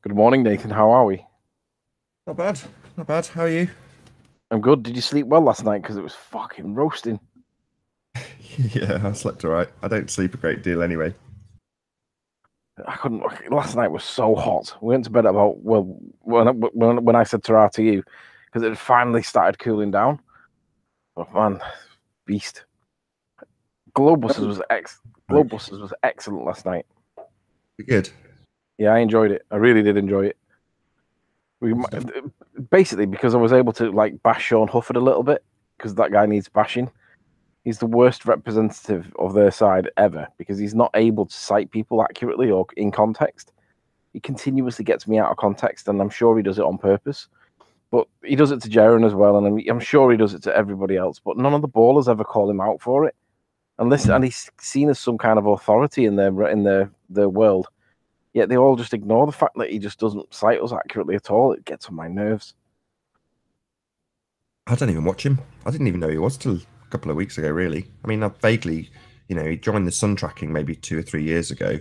Good morning, Nathan. How are we? Not bad, not bad. How are you? I'm good. Did you sleep well last night? Because it was fucking roasting. Yeah, I slept all right. I don't sleep a great deal anyway. I couldn't. Last night was so hot. We went to bed at about when I said ta to you, because it had finally started cooling down. Oh man, beast. Right. Globusters was excellent last night. Good. Yeah, I enjoyed it. I really did enjoy it. We Good stuff. basically because I was able to like bash Sean Hufford a little bit because that guy needs bashing. He's the worst representative of their side ever because he's not able to cite people accurately or in context. He continuously gets me out of context, and I'm sure he does it on purpose. But he does it to Jaron as well, and I'm sure he does it to everybody else. But none of the ballers ever call him out for it, and he's seen as some kind of authority in their world. Yet they all just ignore the fact that he just doesn't cite us accurately at all. It gets on my nerves. I don't even watch him. I didn't even know he was till a couple of weeks ago, really. I mean, I vaguely, he joined the sun tracking maybe 2 or 3 years ago,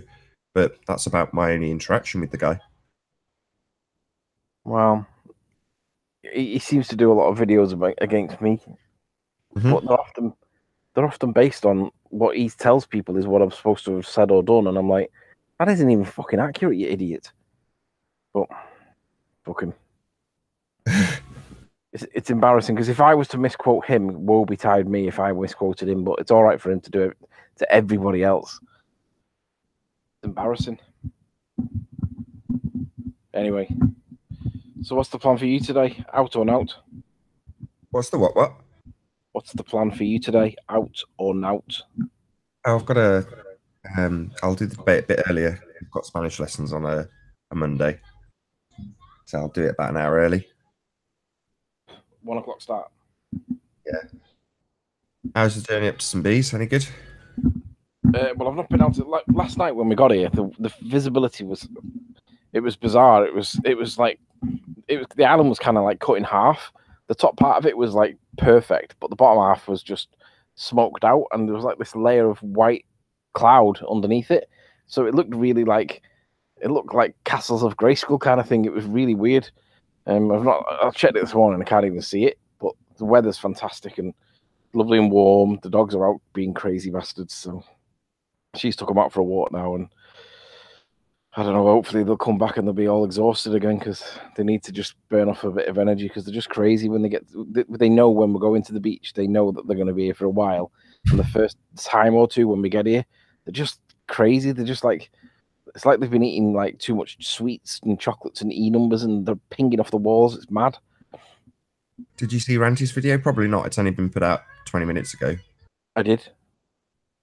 but that's about my only interaction with the guy. Well, he seems to do a lot of videos against me, Hmm. but they're often based on what he tells people is what I'm supposed to have said or done, and I'm like, that isn't even fucking accurate, you idiot. But fucking, it's embarrassing because if I was to misquote him, woe betide me if I misquoted him. But it's all right for him to do it to everybody else. It's embarrassing. Anyway, so what's the plan for you today? Out or not? What's the what? What? What's the plan for you today? Out or not? Oh, I've got a. I'll do the debate a bit earlier. I've got Spanish lessons on a Monday, so I'll do it about an hour early. 1 o'clock start. Yeah. How's the journey up to some bees? Any good? Well, I've not been out to like last night when we got here. The visibility was bizarre. It was like the island was kind of like cut in half. The top part of it was like perfect, but the bottom half was just smoked out, and there was like this layer of white cloud underneath it. So it looked like castles of Grayskull kind of thing. It was really weird. I checked it this morning. I can't even see it, but the weather's fantastic and lovely and warm. The dogs are out being crazy bastards, so she's took them out for a walk now, and I don't know. Hopefully they'll come back and they'll be all exhausted again because they need to just burn off a bit of energy because they're just crazy when they get. They know when we're going to the beach. They know that they're going to be here for a while, and the first time or two when we get here, they're just crazy. They're just like it's like they've been eating like too much sweets and chocolates and e numbers, and they're pinging off the walls. It's mad. Did you see Ranty's video? Probably not. It's only been put out 20 minutes ago. I did.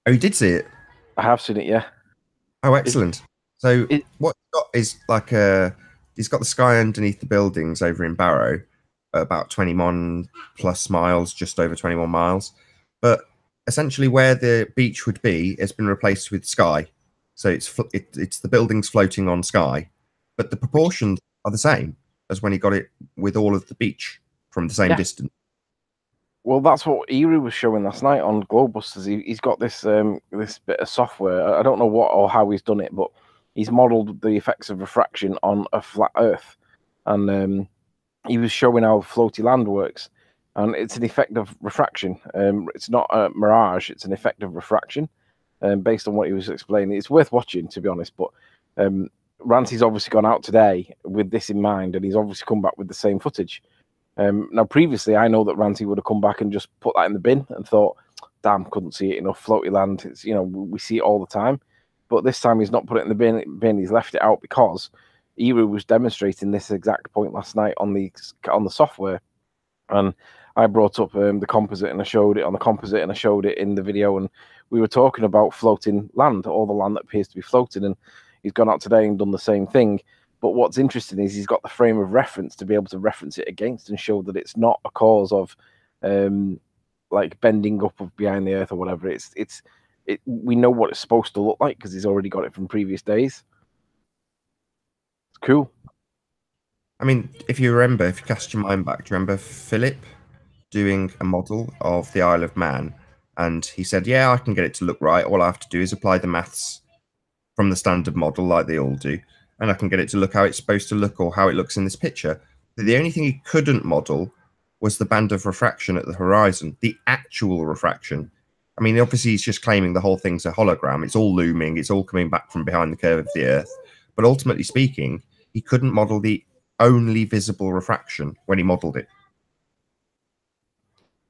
Oh, you did see it? I have seen it. Yeah. Oh, Is excellent. So it? what he's got is like he's got the sky underneath the buildings over in Barrow, at about 21 plus miles, just over 21 miles. But essentially, where the beach would be has been replaced with sky. So it's the buildings floating on sky, but the Which? proportions are the same as when he got it with all of the beach from the same Yeah. distance. Well, that's what Eru was showing last night on Globebusters. He's got this bit of software. I don't know what or how he's done it, but he's modelled the effects of refraction on a flat Earth, and he was showing how floaty land works. And it's an effect of refraction. It's not a mirage; it's an effect of refraction. Based on what he was explaining, it's worth watching to be honest. But um, Rancy's obviously gone out today with this in mind, and he's obviously come back with the same footage. Now, previously, I know that Ranty would have come back and just put that in the bin and thought, "Damn, couldn't see it enough. Floaty land. It's we see it all the time." But this time, he's not put it in the bin. He's left it out because Eru was demonstrating this exact point last night on the software, and I brought up the composite and I showed it on the composite and I showed it in the video, and we were talking about floating land, all the land that appears to be floating, and he's gone out today and done the same thing. But what's interesting is he's got the frame of reference to be able to reference it against and show that it's not a cause of um, like bending up of behind the earth or whatever. We know what it's supposed to look like because he's already got it from previous days. It's cool. I mean, if you cast your mind back, do you remember Philip doing a model of the Isle of Man? And he said, yeah, I can get it to look right. All I have to do is apply the maths from the standard model like they all do. and I can get it to look how it's supposed to look or how it looks in this picture. The only thing he couldn't model was the band of refraction at the horizon, the actual refraction. I mean, obviously he's just claiming the whole thing's a hologram. It's all looming. It's all coming back from behind the curve of the Earth. But ultimately speaking, he couldn't model the only visible refraction when he modeled it.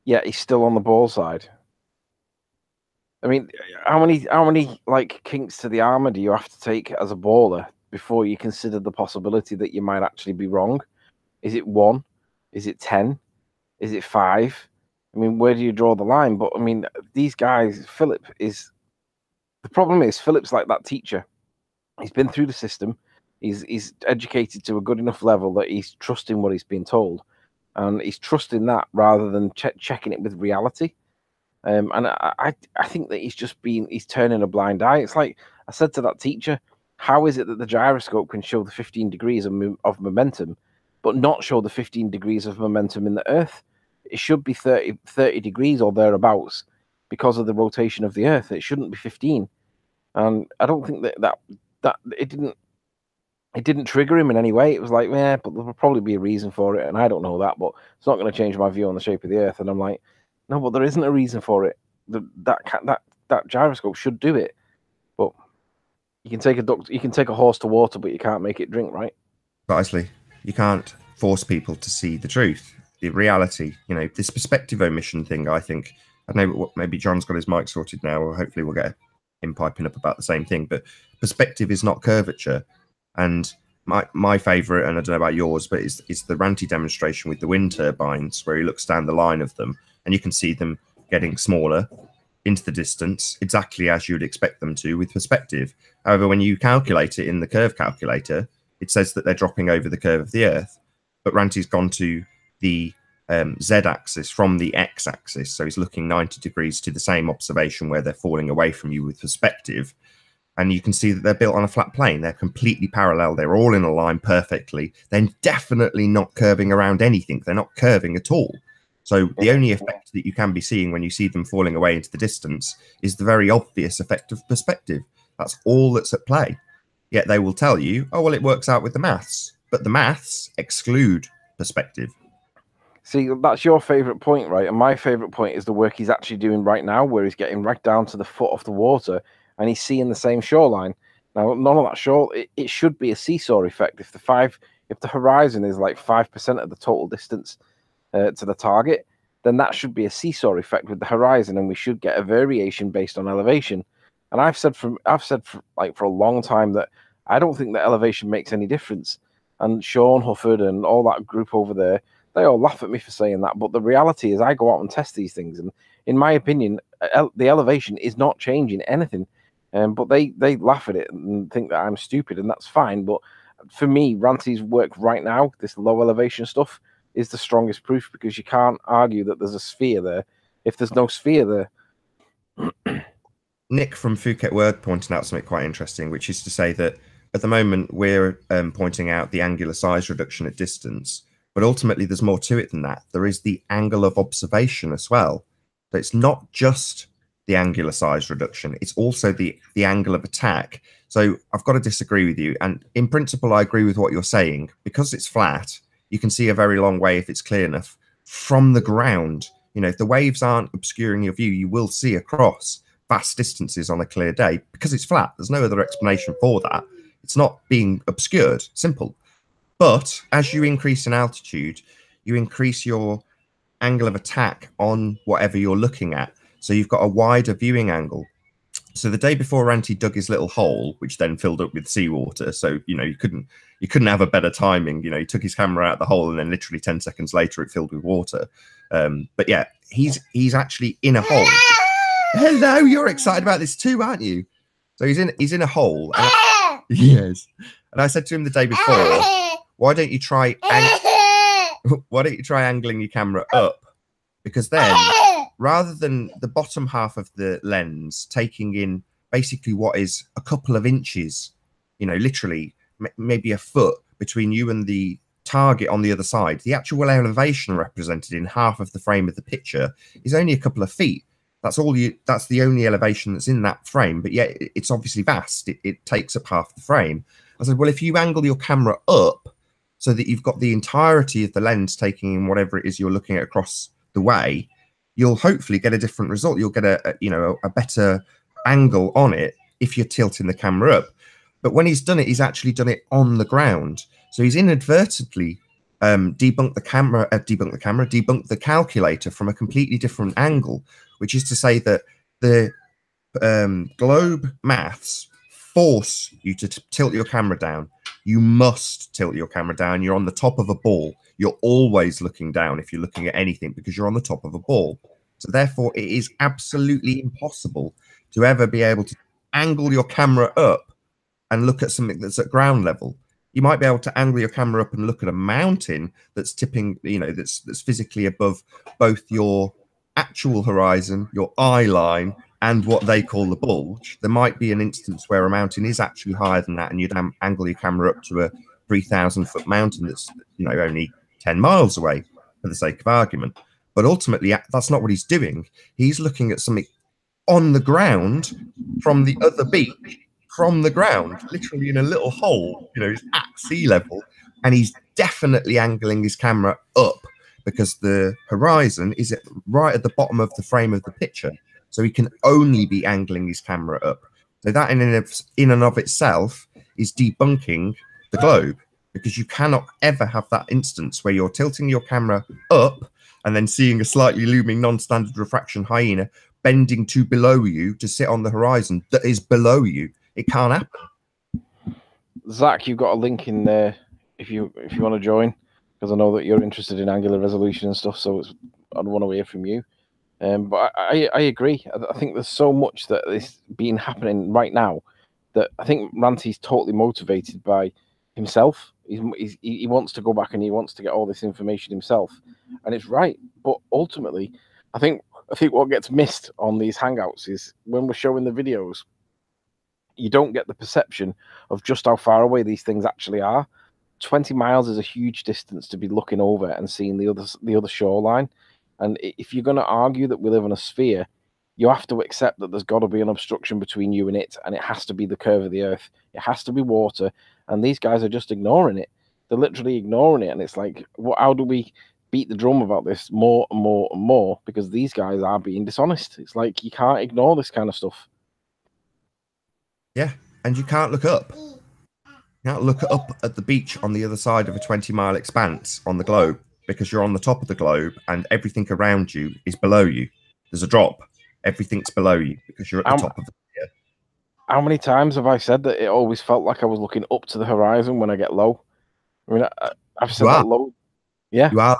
Yeah, he's still on the ball side. I mean, how many like kinks to the armor do you have to take as a baller before you consider the possibility that you might actually be wrong? Is it 1? Is it 10? Is it 5? I mean, where do you draw the line? But I mean, these guys, Philip is the problem is Philip's like that teacher. He's been through the system. He's educated to a good enough level that he's trusting what he's been told, and he's trusting that rather than checking it with reality. And I think that he's turning a blind eye. It's like I said to that teacher, how is it that the gyroscope can show the 15 degrees of momentum, but not show the 15 degrees of momentum in the Earth? It should be 30 degrees or thereabouts because of the rotation of the Earth. It shouldn't be 15. And I don't think that it didn't trigger him in any way. It was like, yeah, but there'll probably be a reason for it, and I don't know that, but it's not going to change my view on the shape of the Earth. And I'm like, no, but there isn't a reason for it. That gyroscope should do it, but you can take a horse to water, but you can't make it drink, right? Precisely. You can't force people to see the truth, the reality. You know, this perspective omission thing. I think I don't know. Maybe John's got his mic sorted now, or hopefully we'll get him piping up about the same thing. But perspective is not curvature. And my favourite, and I don't know about yours, but is the Ranty demonstration with the wind turbines, where he looks down the line of them, and you can see them getting smaller into the distance, exactly as you would expect them to with perspective. However, when you calculate it in the curve calculator, it says that they're dropping over the curve of the Earth. But Ranty's gone to the z-axis from the x-axis, so he's looking 90 degrees to the same observation where they're falling away from you with perspective. And you can see that they're built on a flat plane. They're completely parallel. They're all in a line perfectly. They're definitely not curving around anything. They're not curving at all. So the only effect that you can be seeing when you see them falling away into the distance is the very obvious effect of perspective. That's all that's at play. Yet they will tell you, oh, well, it works out with the maths. But the maths exclude perspective. See, that's your favourite point, right? And my favourite point is the work he's actually doing right now, where he's getting right down to the foot of the water, and he's seeing the same shoreline. Now, none of that shore, it should be a seesaw effect. If the horizon is like 5% of the total distance to the target, then that should be a seesaw effect with the horizon, and we should get a variation based on elevation. And I've said for a long time that I don't think that elevation makes any difference. And Sean Hufford and all that group over there, they all laugh at me for saying that. But the reality is, I go out and test these things, and in my opinion, the elevation is not changing anything. But they laugh at it and think that I'm stupid, and that's fine. But for me, Ranty's work right now, this low elevation stuff, is the strongest proof, because you can't argue that there's a sphere there if there's no sphere there. Nick from Phuket Word pointed out something quite interesting, which is to say that at the moment we're pointing out the angular size reduction at distance, but ultimately there's more to it than that. There is the angle of observation as well. So it's not just the angular size reduction, it's also the angle of attack. So I've got to disagree with you, and in principle I agree with what you're saying. Because it's flat, you can see a very long way if it's clear enough from the ground. You know, if the waves aren't obscuring your view, you will see across vast distances on a clear day because it's flat. There's no other explanation for that. It's not being obscured, simple. But as you increase in altitude, you increase your angle of attack on whatever you're looking at. So you've got a wider viewing angle. So the day before Ranty dug his little hole, which then filled up with seawater, so you know you couldn't have a better timing. You know, he took his camera out of the hole, and then literally 10 seconds later it filled with water. But yeah, he's actually in a hole. Hello, you're excited about this too, aren't you? So he's in a hole. And yes. And I said to him the day before, why don't you try angling your camera up? Because then, rather than the bottom half of the lens taking in basically what is a couple of inches, you know, literally maybe a foot between you and the target on the other side, the actual elevation represented in half of the frame of the picture is only a couple of feet. That's the only elevation that's in that frame, but yet it's obviously vast. It takes up half the frame. I said, well, if you angle your camera up so that you've got the entirety of the lens taking in whatever it is you're looking at across the way, you'll hopefully get a different result. You'll get a better angle on it if you're tilting the camera up. But when he's done it, he's actually done it on the ground. So he's inadvertently debunked the calculator from a completely different angle, which is to say that the globe maths force you to tilt your camera down. You must tilt your camera down. You're on the top of a ball. You're always looking down if you're looking at anything because you're on the top of a ball. So therefore, it is absolutely impossible to ever be able to angle your camera up and look at something that's at ground level. You might be able to angle your camera up and look at a mountain that's tipping, that's physically above both your actual horizon, your eye line, and what they call the bulge. There might be an instance where a mountain is actually higher than that, and you'd angle your camera up to a 3,000-foot mountain that's only 10 miles away, for the sake of argument. But ultimately, that's not what he's doing. He's looking at something on the ground from the other beach, from the ground, literally in a little hole, he's at sea level, and he's definitely angling his camera up because the horizon is right at the bottom of the frame of the picture. So he can only be angling his camera up. So that in and of itself is debunking the globe, because you cannot ever have that instance where you're tilting your camera up and then seeing a slightly looming non-standard refraction hyena bending to below you to sit on the horizon that is below you. It can't happen. Zach, you've got a link in there if you want to join, because I know that you're interested in angular resolution and stuff, so I'd want to hear from you. But I agree. I think there's so much that is being happening right now that I think Ranty's totally motivated by himself. He wants to go back and he wants to get all this information himself, and it's right. But ultimately, I think what gets missed on these hangouts is when we're showing the videos, you don't get the perception of just how far away these things actually are. 20 miles is a huge distance to be looking over and seeing the other shoreline. And if you're going to argue that we live in a sphere, you have to accept that there's got to be an obstruction between you and it has to be the curve of the earth. It has to be water. And these guys are just ignoring it. They're literally ignoring it. And it's like, how do we beat the drum about this more and more and more? Because these guys are being dishonest. It's like, you can't ignore this kind of stuff. Yeah, and you can't look up. You can't look up at the beach on the other side of a 20-mile expanse on the globe, because you're on the top of the globe and everything around you is below you. There's a drop. Everything's below you because you're at the top of the pier. How many times have I said that it always felt like I was looking up to the horizon when I get low? I mean, I've said that low. Yeah. You are,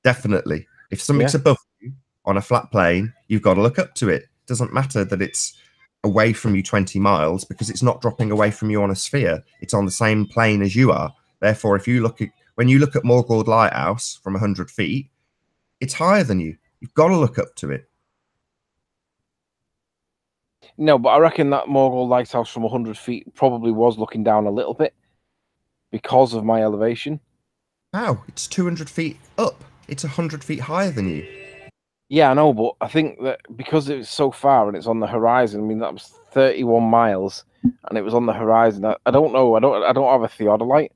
definitely. If something's above you on a flat plane, you've got to look up to it. It doesn't matter that it's away from you 20 miles because it's not dropping away from you on a sphere. It's on the same plane as you are. Therefore, when you look at Morgold Lighthouse from 100 feet, it's higher than you. You've got to look up to it. No, but I reckon that Morgold Lighthouse from 100 feet probably was looking down a little bit because of my elevation. How? It's 200 feet up. It's 100 feet higher than you. Yeah, I know, but I think that because it's so far and it's on the horizon, I mean, that was 31 miles and it was on the horizon. I don't know. I don't have a theodolite,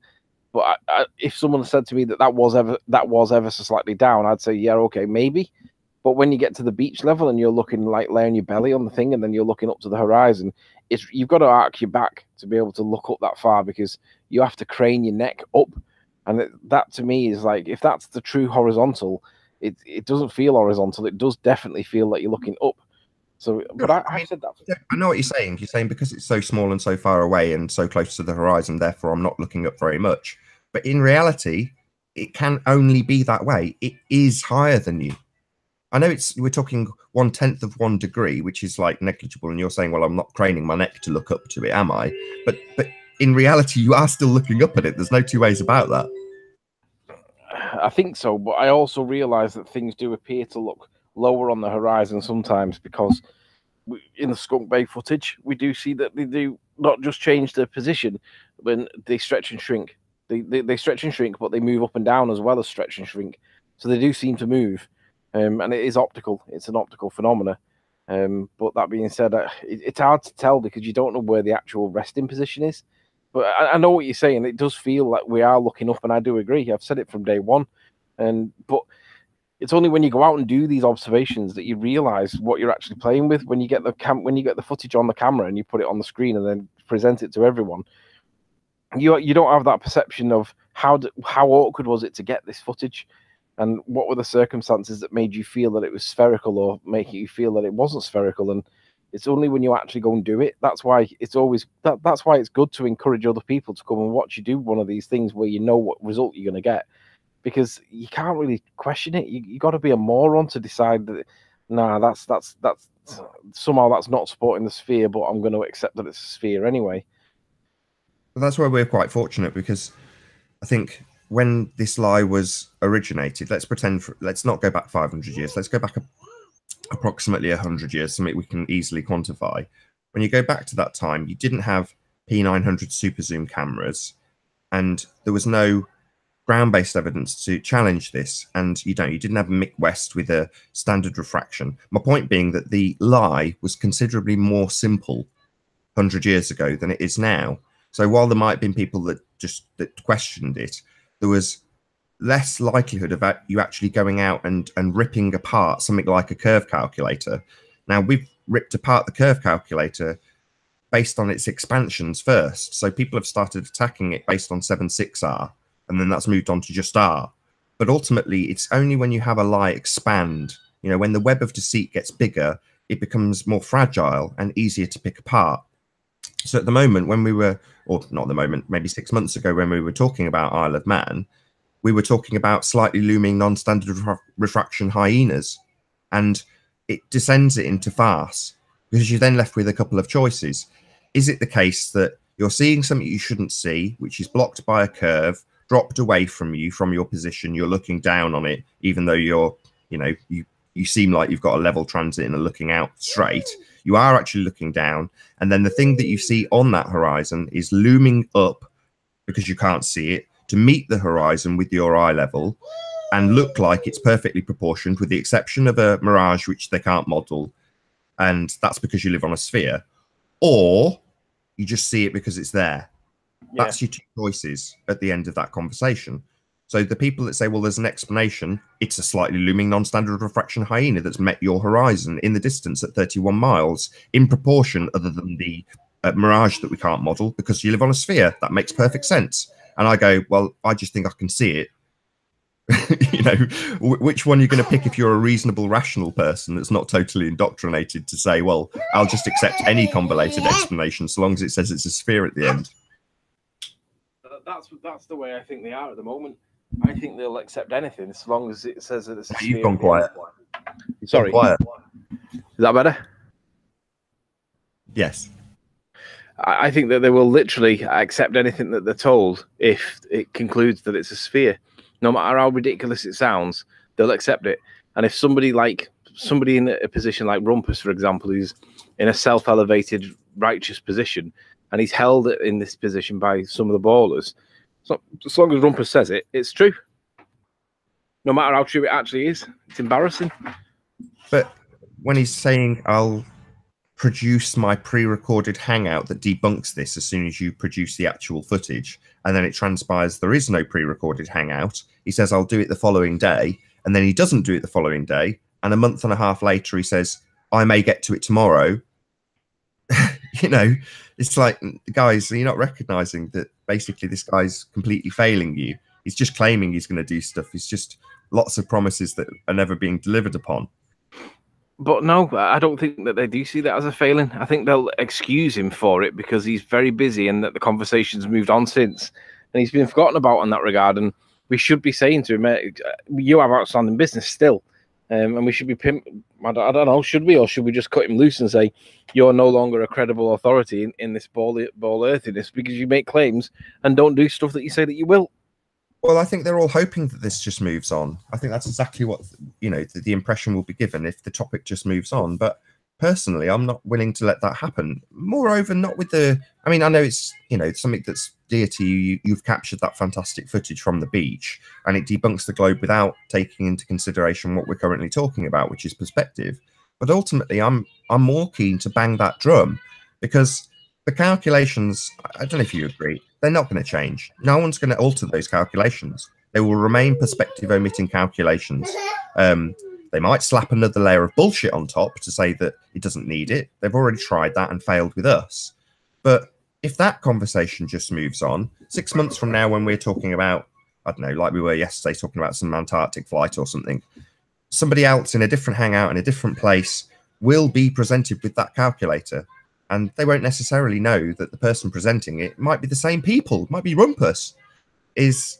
but if someone said to me that was ever so slightly down, I'd say, yeah, okay, maybe. But when you get to the beach level and you're looking like laying your belly on the thing and then you're looking up to the horizon, you've got to arc your back to be able to look up that far, because you have to crane your neck up. And that to me is like, if that's the true horizontal, it doesn't feel horizontal. It does definitely feel like you're looking up. So, but I said that. I know what you're saying. You're saying because it's so small and so far away and so close to the horizon, therefore I'm not looking up very much. But in reality, it can only be that way. It is higher than you. I know we're talking 1/10 of 1 degree, which is like negligible. And you're saying, well, I'm not craning my neck to look up to it, am I? But in reality, you are still looking up at it. There's no two ways about that. I think so, but I also realize that things do appear to look lower on the horizon sometimes, because in the Skunk Bay footage, we do see that they do not just change their position when they stretch and shrink. They stretch and shrink, but they move up and down as well as stretch and shrink. So they do seem to move, and it is optical. It's an optical phenomena. But that being said, it's hard to tell because you don't know where the actual resting position is. But I know what you're saying. It does feel like we are looking up, and I do agree. I've said it from day one. But it's only when you go out and do these observations that you realize what you're actually playing with. When you get the footage on the camera and you put it on the screen and then present it to everyone, you don't have that perception of how awkward was it to get this footage, and what were the circumstances that made you feel that it was spherical or make you feel that it wasn't spherical. And it's only when you actually go and do it. That's why it's always that's why it's good to encourage other people to come and watch you do one of these things where you know what result you're going to get, because you can't really question it. You got to be a moron to decide that, nah, that's somehow that's not supporting the sphere, but I'm going to accept that it's a sphere anyway. But that's where we're quite fortunate, because I think when this lie was originated, let's not go back 500 years. Let's go back approximately 100 years, something we can easily quantify. When you go back to that time, you didn't have P900 super zoom cameras, and there was no ground-based evidence to challenge this, and you didn't have a Mick West with a standard refraction. My point being that the lie was considerably more simple 100 years ago than it is now. So while there might have been people that questioned it, there was less likelihood of you actually going out and ripping apart something like a curve calculator. Now, we've ripped apart the curve calculator based on its expansions first. So people have started attacking it based on 7.6R, and then that's moved on to just R. But ultimately, it's only when you have a lie expand, when the web of deceit gets bigger, it becomes more fragile and easier to pick apart. So at the moment, when we were, or not the moment, maybe 6 months ago, when we were talking about Isle of Man, we were talking about slightly looming non-standard refraction hyenas, and it descends it into farce, because you're then left with a couple of choices. Is it the case that you're seeing something you shouldn't see, which is blocked by a curve, dropped away from you from your position, you're looking down on it, even though you're, you seem like you've got a level transit and are looking out straight. You are actually looking down, and then the thing that you see on that horizon is looming up, because you can't see it, to meet the horizon with your eye level and look like it's perfectly proportioned, with the exception of a mirage which they can't model, and that's because you live on a sphere. Or you just see it because it's there. Yeah. That's your two choices at the end of that conversation. So the people that say, well, there's an explanation, it's a slightly looming non-standard refraction hyena that's met your horizon in the distance at 31 miles in proportion, other than the mirage that we can't model, because you live on a sphere. That makes perfect sense. And I go, well, I just think I can see it. Which one you're going to pick if you're a reasonable, rational person that's not totally indoctrinated to say, well, I'll just accept any convoluted explanation so long as it says it's a sphere at the end. That's the way I think they are at the moment. I think they'll accept anything as long as it says that it's a sphere. You've gone quiet. Sorry. Quiet. Is that better? Yes. I think that they will literally accept anything that they're told if it concludes that it's a sphere. No matter how ridiculous it sounds, they'll accept it. And if somebody in a position like Rumpus, for example, who's in a self-elevated righteous position, and he's held in this position by some of the ballers, so as long as Rumpus says it, it's true. No matter how true it actually is, it's embarrassing. But when he's saying, I'll produce my pre-recorded hangout that debunks this as soon as you produce the actual footage, and then it transpires there is no pre-recorded hangout, he says, I'll do it the following day, and then he doesn't do it the following day, and a month and a half later he says, I may get to it tomorrow. It's like, guys, are you not recognizing that basically this guy's completely failing you? He's just claiming he's going to do stuff. It's just lots of promises that are never being delivered upon. But no, I don't think that they do see that as a failing. I think they'll excuse him for it because he's very busy and that the conversation's moved on since. And he's been forgotten about in that regard. And we should be saying to him, you have outstanding business still. And we should be, I don't know, should we? Or should we just cut him loose and say, you're no longer a credible authority in this ball earthiness because you make claims and don't do stuff that you say that you will? Well, I think they're all hoping that this just moves on. I think that's exactly what, the impression will be given if the topic just moves on. But personally, I'm not willing to let that happen. Moreover, not with I know it's, something that's dear to you. You've captured that fantastic footage from the beach and it debunks the globe without taking into consideration what we're currently talking about, which is perspective. But ultimately, I'm more keen to bang that drum because the calculations, I don't know if you agree, they're not going to change. No one's going to alter those calculations. They will remain perspective omitting calculations. They might slap another layer of bullshit on top to say that it doesn't need it. They've already tried that and failed with us. But if that conversation just moves on, 6 months from now, when we're talking about, I don't know, like we were yesterday, talking about some Antarctic flight or something, somebody else in a different hangout in a different place will be presented with that calculator. And they won't necessarily know that the person presenting it might be the same people, it might be Rumpus, is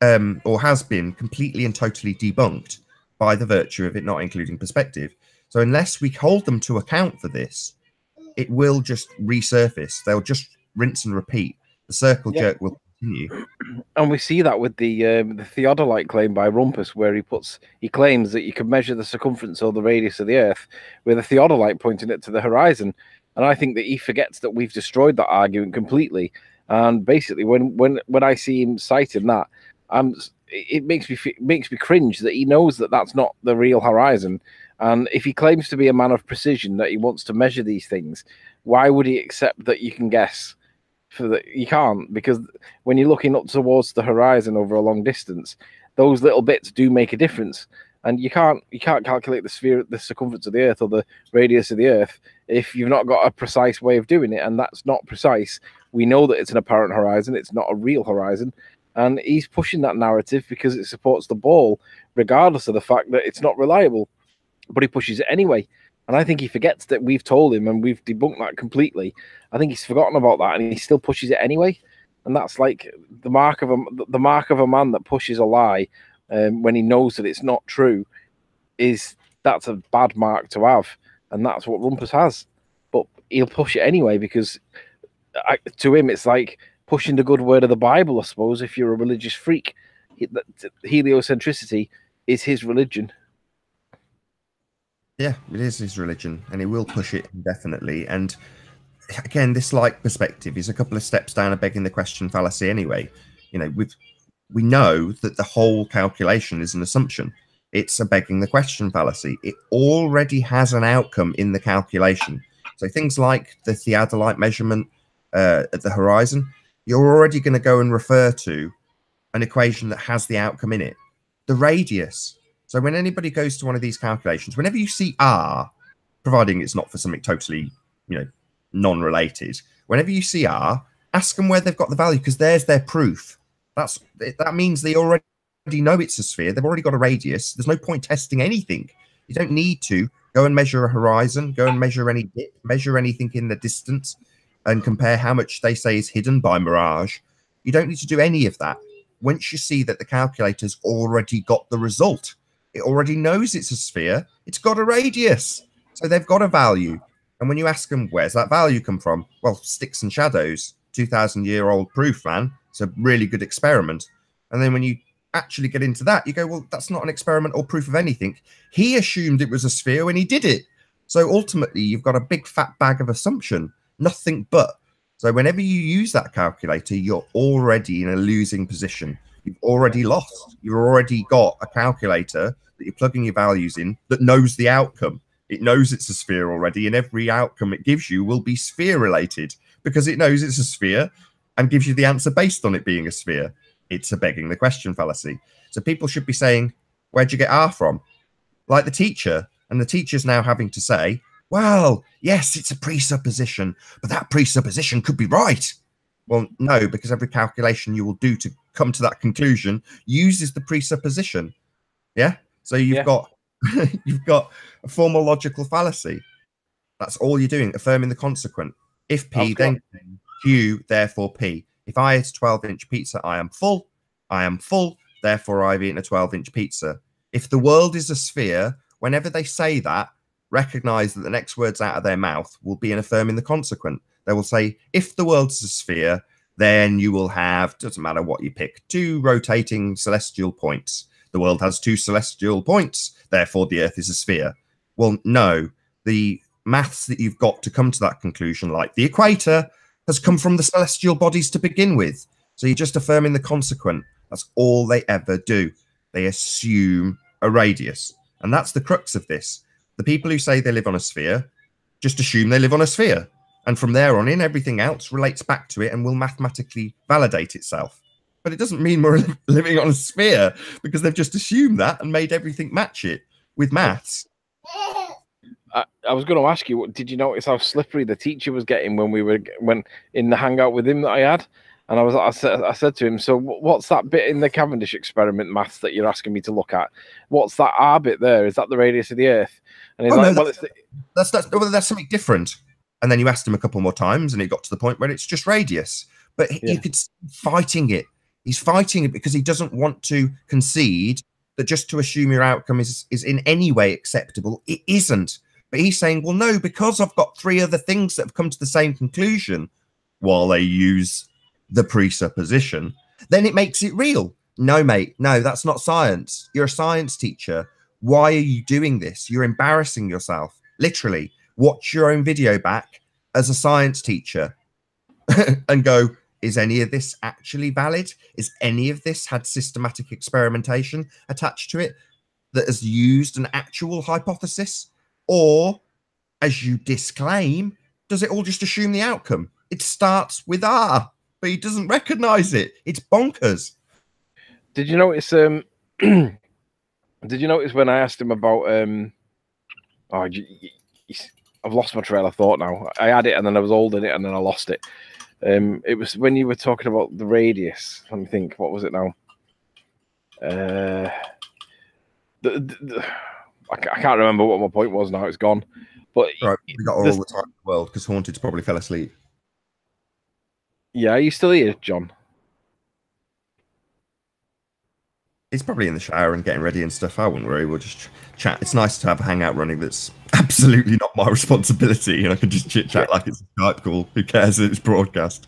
or has been completely and totally debunked by the virtue of it not including perspective. So unless we hold them to account for this, it will just resurface. They'll just rinse and repeat. The circle jerk will continue. And we see that with the theodolite claim by Rumpus, where he claims that you can measure the circumference or the radius of the Earth with a theodolite pointing it to the horizon. And I think that he forgets that we've destroyed that argument completely. And basically, when I see him citing that, it makes me cringe that he knows that that's not the real horizon. And if he claims to be a man of precision, that he wants to measure these things, why would he accept that you can guess? You can't, because when you're looking up towards the horizon over a long distance, those little bits do make a difference. And you can't calculate the circumference of the Earth or the radius of the Earth if you've not got a precise way of doing it. And that's not precise. We know that it's an apparent horizon. It's not a real horizon. And he's pushing that narrative because it supports the ball, regardless of the fact that it's not reliable. But he pushes it anyway. And I think he forgets that we've told him and we've debunked that completely. I think he's forgotten about that, and he still pushes it anyway. And that's like the mark of a man that pushes a lie when he knows that it's not true. That's a bad mark to have, and that's what Rumpus has. But he'll push it anyway because to him it's like pushing the good word of the Bible, I suppose. If you're a religious freak, heliocentricity is his religion. Yeah, it is his religion, and he will push it indefinitely. And again, this like perspective is a couple of steps down a begging the question fallacy anyway. You know, we know that the whole calculation is an assumption. It's a begging the question fallacy. It already has an outcome in the calculation. So things like the theodolite measurement at the horizon, you're already going to go and refer to an equation that has the outcome in it. The radius. So when anybody goes to one of these calculations, whenever you see R, providing it's not for something totally, non-related, whenever you see R, ask them where they've got the value, because there's their proof. That means they already know it's a sphere. They've already got a radius. There's no point testing anything. You don't need to go and measure a horizon, go and measure any dip, measure anything in the distance, and compare how much they say is hidden by mirage. You don't need to do any of that. Once you see that the calculator's already got the result, it already knows it's a sphere, it's got a radius. So they've got a value. And when you ask them, where's that value come from? Well, sticks and shadows, 2,000-year-old proof, man. It's a really good experiment. And then when you actually get into that, you go, well, that's not an experiment or proof of anything. He assumed it was a sphere when he did it. So ultimately, you've got a big fat bag of assumption, nothing but. So whenever you use that calculator, you're already in a losing position. You've already lost. You've already got a calculator that you're plugging your values in that knows the outcome. It knows it's a sphere already, and every outcome it gives you will be sphere related because it knows it's a sphere and gives you the answer based on it being a sphere. It's a begging the question fallacy. So people should be saying, where'd you get R from? Like the teacher, and the teacher's now having to say, well, yes, it's a presupposition, but that presupposition could be right. Well, no, because every calculation you will do to come to that conclusion uses the presupposition. Yeah. So you've got you've got a formal logical fallacy. That's all you're doing, affirming the consequent. If P, then Q, therefore P. If I eat a 12-inch pizza, I am full. I am full, therefore I've eaten a 12-inch pizza. If the world is a sphere, whenever they say that, recognize that the next words out of their mouth will be an affirming the consequent. They will say, if the world is a sphere, then you will have, doesn't matter what you pick, 2 rotating celestial points. The world has 2 celestial points, therefore the Earth is a sphere. Well, no, the maths that you've got to come to that conclusion, like the equator, has come from the celestial bodies to begin with. So you're just affirming the consequent. That's all they ever do. They assume a radius. And that's the crux of this. The people who say they live on a sphere just assume they live on a sphere. And from there on in, everything else relates back to it and will mathematically validate itself. But it doesn't mean we're living on a sphere, because they've just assumed that and made everything match it with maths. I was going to ask you, did you notice how slippery the teacher was getting when in the hangout with him that I had? And I said to him, so what's that bit in the Cavendish experiment maths that you're asking me to look at? What's that R bit there? Is that the radius of the Earth? And he's like, no, well, that's something different. And then you asked him a couple more times, and it got to the point where it's just radius. But you could see fighting it. He's fighting it because he doesn't want to concede that just to assume your outcome is in any way acceptable. It isn't. But he's saying, well, no, because I've got 3 other things that have come to the same conclusion while they use the presupposition, then it makes it real. No, mate, no, that's not science. You're a science teacher. Why are you doing this? You're embarrassing yourself. Literally, watch your own video back as a science teacher and go, is any of this actually valid? Is any of this had systematic experimentation attached to it that has used an actual hypothesis? Or, as you disclaim, does it all just assume the outcome? It starts with R, but he doesn't recognize it. It's bonkers. Did you notice? Did you notice when I asked him about? I've lost my trail of thought now. I had it and then I was holding it and then I lost it. It was when you were talking about the radius. Let me think. What was it now? I can't remember what my point was now. It's gone. But right, we got all the time in the world because Haunted's probably fell asleep. Yeah, are you still here, John? He's probably in the shower and getting ready and stuff. I wouldn't worry. We'll just chat. It's nice to have a hangout running that's absolutely not my responsibility, and I can just chit chat like it's a Skype call. Who cares? It's broadcast.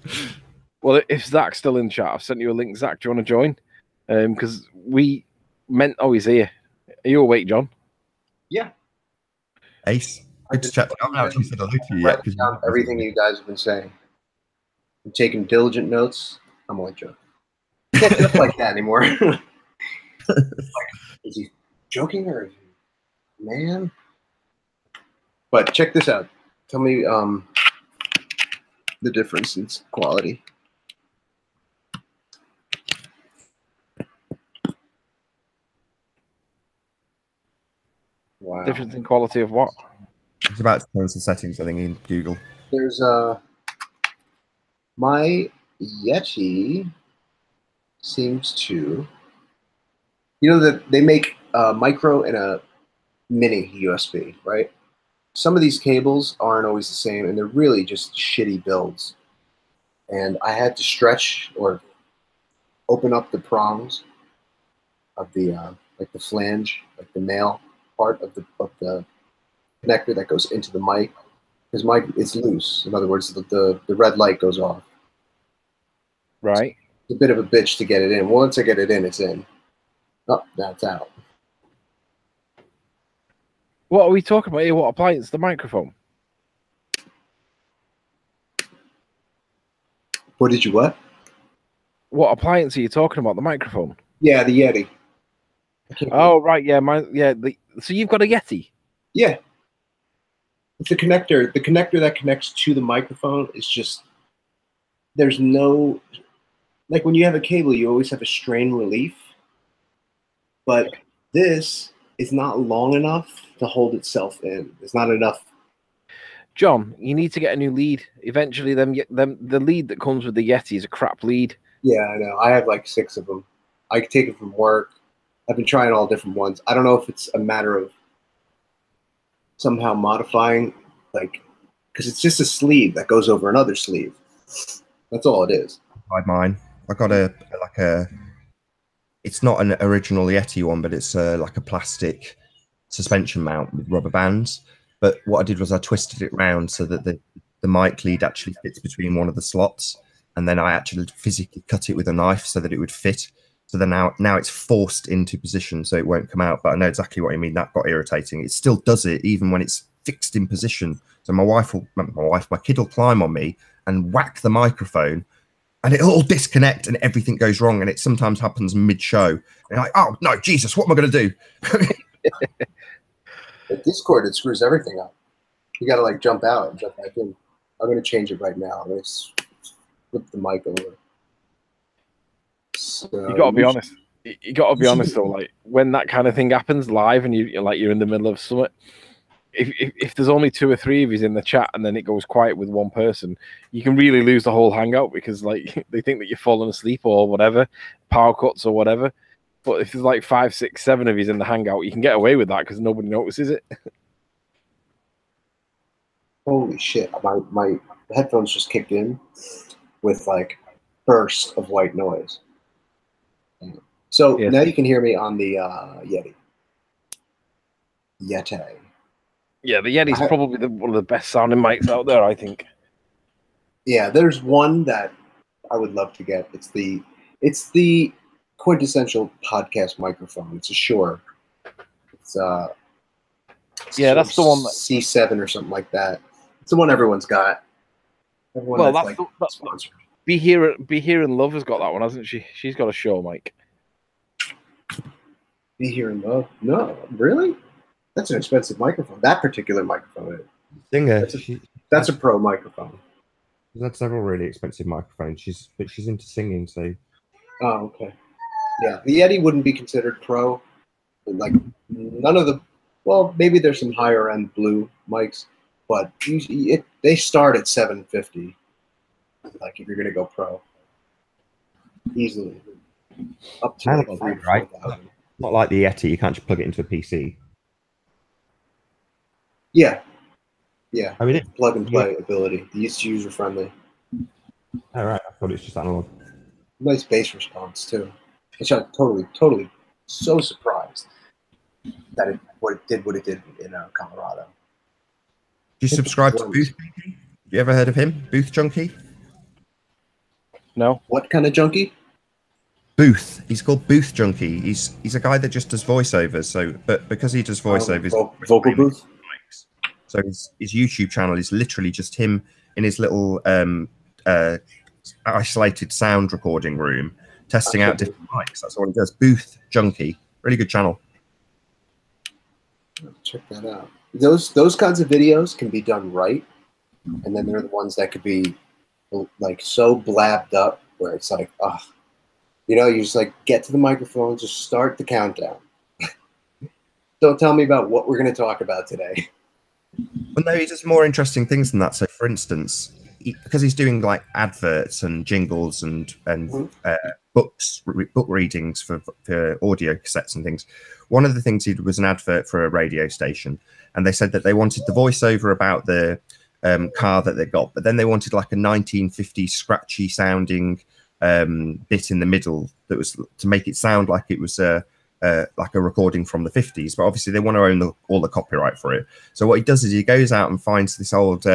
Well, if Zach's still in chat, I've sent you a link. Zach, do you want to join? Because we meant. Oh, he's here. Are you awake, John? Yeah. Ace. Good to chat. I haven't actually said hello to you yet. Everything you guys have been saying. I'm taking diligent notes. I'm only joking. Can't do it like that anymore. Is he joking or is he man? But check this out. Tell me the difference in quality. Wow. Difference in quality of what? It's about to change the settings, I think, in Google. There's my Yeti seems to, you know that they make a micro and a mini USB, right? Some of these cables aren't always the same, and they're really just shitty builds. And I had to stretch or open up the prongs of the like the flange, like the male part of the connector that goes into the mic, because mic is loose. In other words, the red light goes off. Right. It's a bit of a bitch to get it in. Once I get it in, it's in. Oh, that's out. What are we talking about here? What appliance? The microphone? What did you what? What appliance are you talking about? The microphone? Yeah, the Yeti. Oh, right. Yeah, so you've got a Yeti? Yeah. It's a connector. The connector that connects to the microphone is just, there's no, like when you have a cable, you always have a strain relief. But this is not long enough to hold itself in. It's not enough. John, you need to get a new lead. Eventually, the lead that comes with the Yeti is a crap lead. Yeah, I know. I have like 6 of them. I take it from work. I've been trying all different ones. I don't know if it's a matter of somehow modifying, like, because it's just a sleeve that goes over another sleeve. That's all it is. Mine. I got it's not an original Yeti one, but it's like a plastic suspension mount with rubber bands. But what I did was I twisted it round so that the mic lead actually fits between one of the slots, and then I actually physically cut it with a knife so that it would fit. So then now it's forced into position, so it won't come out. But I know exactly what you mean. That got irritating. It still does it even when it's fixed in position. So my kid will climb on me and whack the microphone, and it'll all disconnect and everything goes wrong. And it sometimes happens mid-show. And you're like, oh no, Jesus, what am I going to do? At Discord, it screws everything up. You got to like jump out and jump back in. I'm gonna change it right now. I'm gonna flip the mic over. So You got to be honest. You got to be honest though. Like when that kind of thing happens live, and you're in the middle of something. If there's only 2 or 3 of you in the chat, and then it goes quiet with one person, you can really lose the whole hangout because like they think that you're falling asleep or whatever, power cuts or whatever. But if there's like 5, 6, 7 of you in the hangout, you can get away with that because nobody notices it. Holy shit! My headphones just kicked in with like bursts of white noise. So Yes. now you can hear me on the Yeti. Yeti. Yeah, the Yeti's probably one of the best sounding mics out there, I think. Yeah, there's one that I would love to get. It's the quintessential podcast microphone. It's a Shure. It's yeah, that's the one that C7 or something like that. It's the one everyone's got. Everyone that's sponsored. Be Here and Love has got that one, hasn't she? She's got a Shure mic. Be Here and Love? No, really? That's an expensive microphone. That particular microphone. Singer. That's a pro microphone. She's had several really expensive microphones. She's into singing, so. Oh, okay. Yeah, the Yeti wouldn't be considered pro. Like none of the. Well, maybe there's some higher end blue mics, but usually they start at $750. Like if you're gonna go pro, easily up to like $3,000-$4,000. Not like the Yeti. You can't just plug it into a PC. Yeah. Yeah. I mean, plug and play ability. It's user friendly. All right. I thought it was just analog. Nice bass response too. Which I'm totally so surprised that it did what it did in Colorado. Do you subscribe to Booth Junkie? You ever heard of him? Booth Junkie? No. What kind of junkie? Booth. He's called Booth Junkie. He's a guy that just does voiceovers. So, but because he does voiceovers, vocal booth. So his YouTube channel is literally just him in his little isolated sound recording room, testing out different mics. That's all he does. Booth Junkie. Really good channel. Check that out. Those kinds of videos can be done right, and then they're the ones that could be like so blabbed up where it's like, you just like get to the microphone, just start the countdown. Don't tell me about what we're going to talk about today. Well, no, he does more interesting things than that. So, for instance, because he's doing like adverts and jingles and book readings for audio cassettes and things. One of the things he did was an advert for a radio station, and they said that they wanted the voiceover about the car that they got, but then they wanted like a 1950s scratchy sounding bit in the middle that was to make it sound like it was like a recording from the 50s, but obviously they want to own all the copyright for it. So what he does is he goes out and finds this old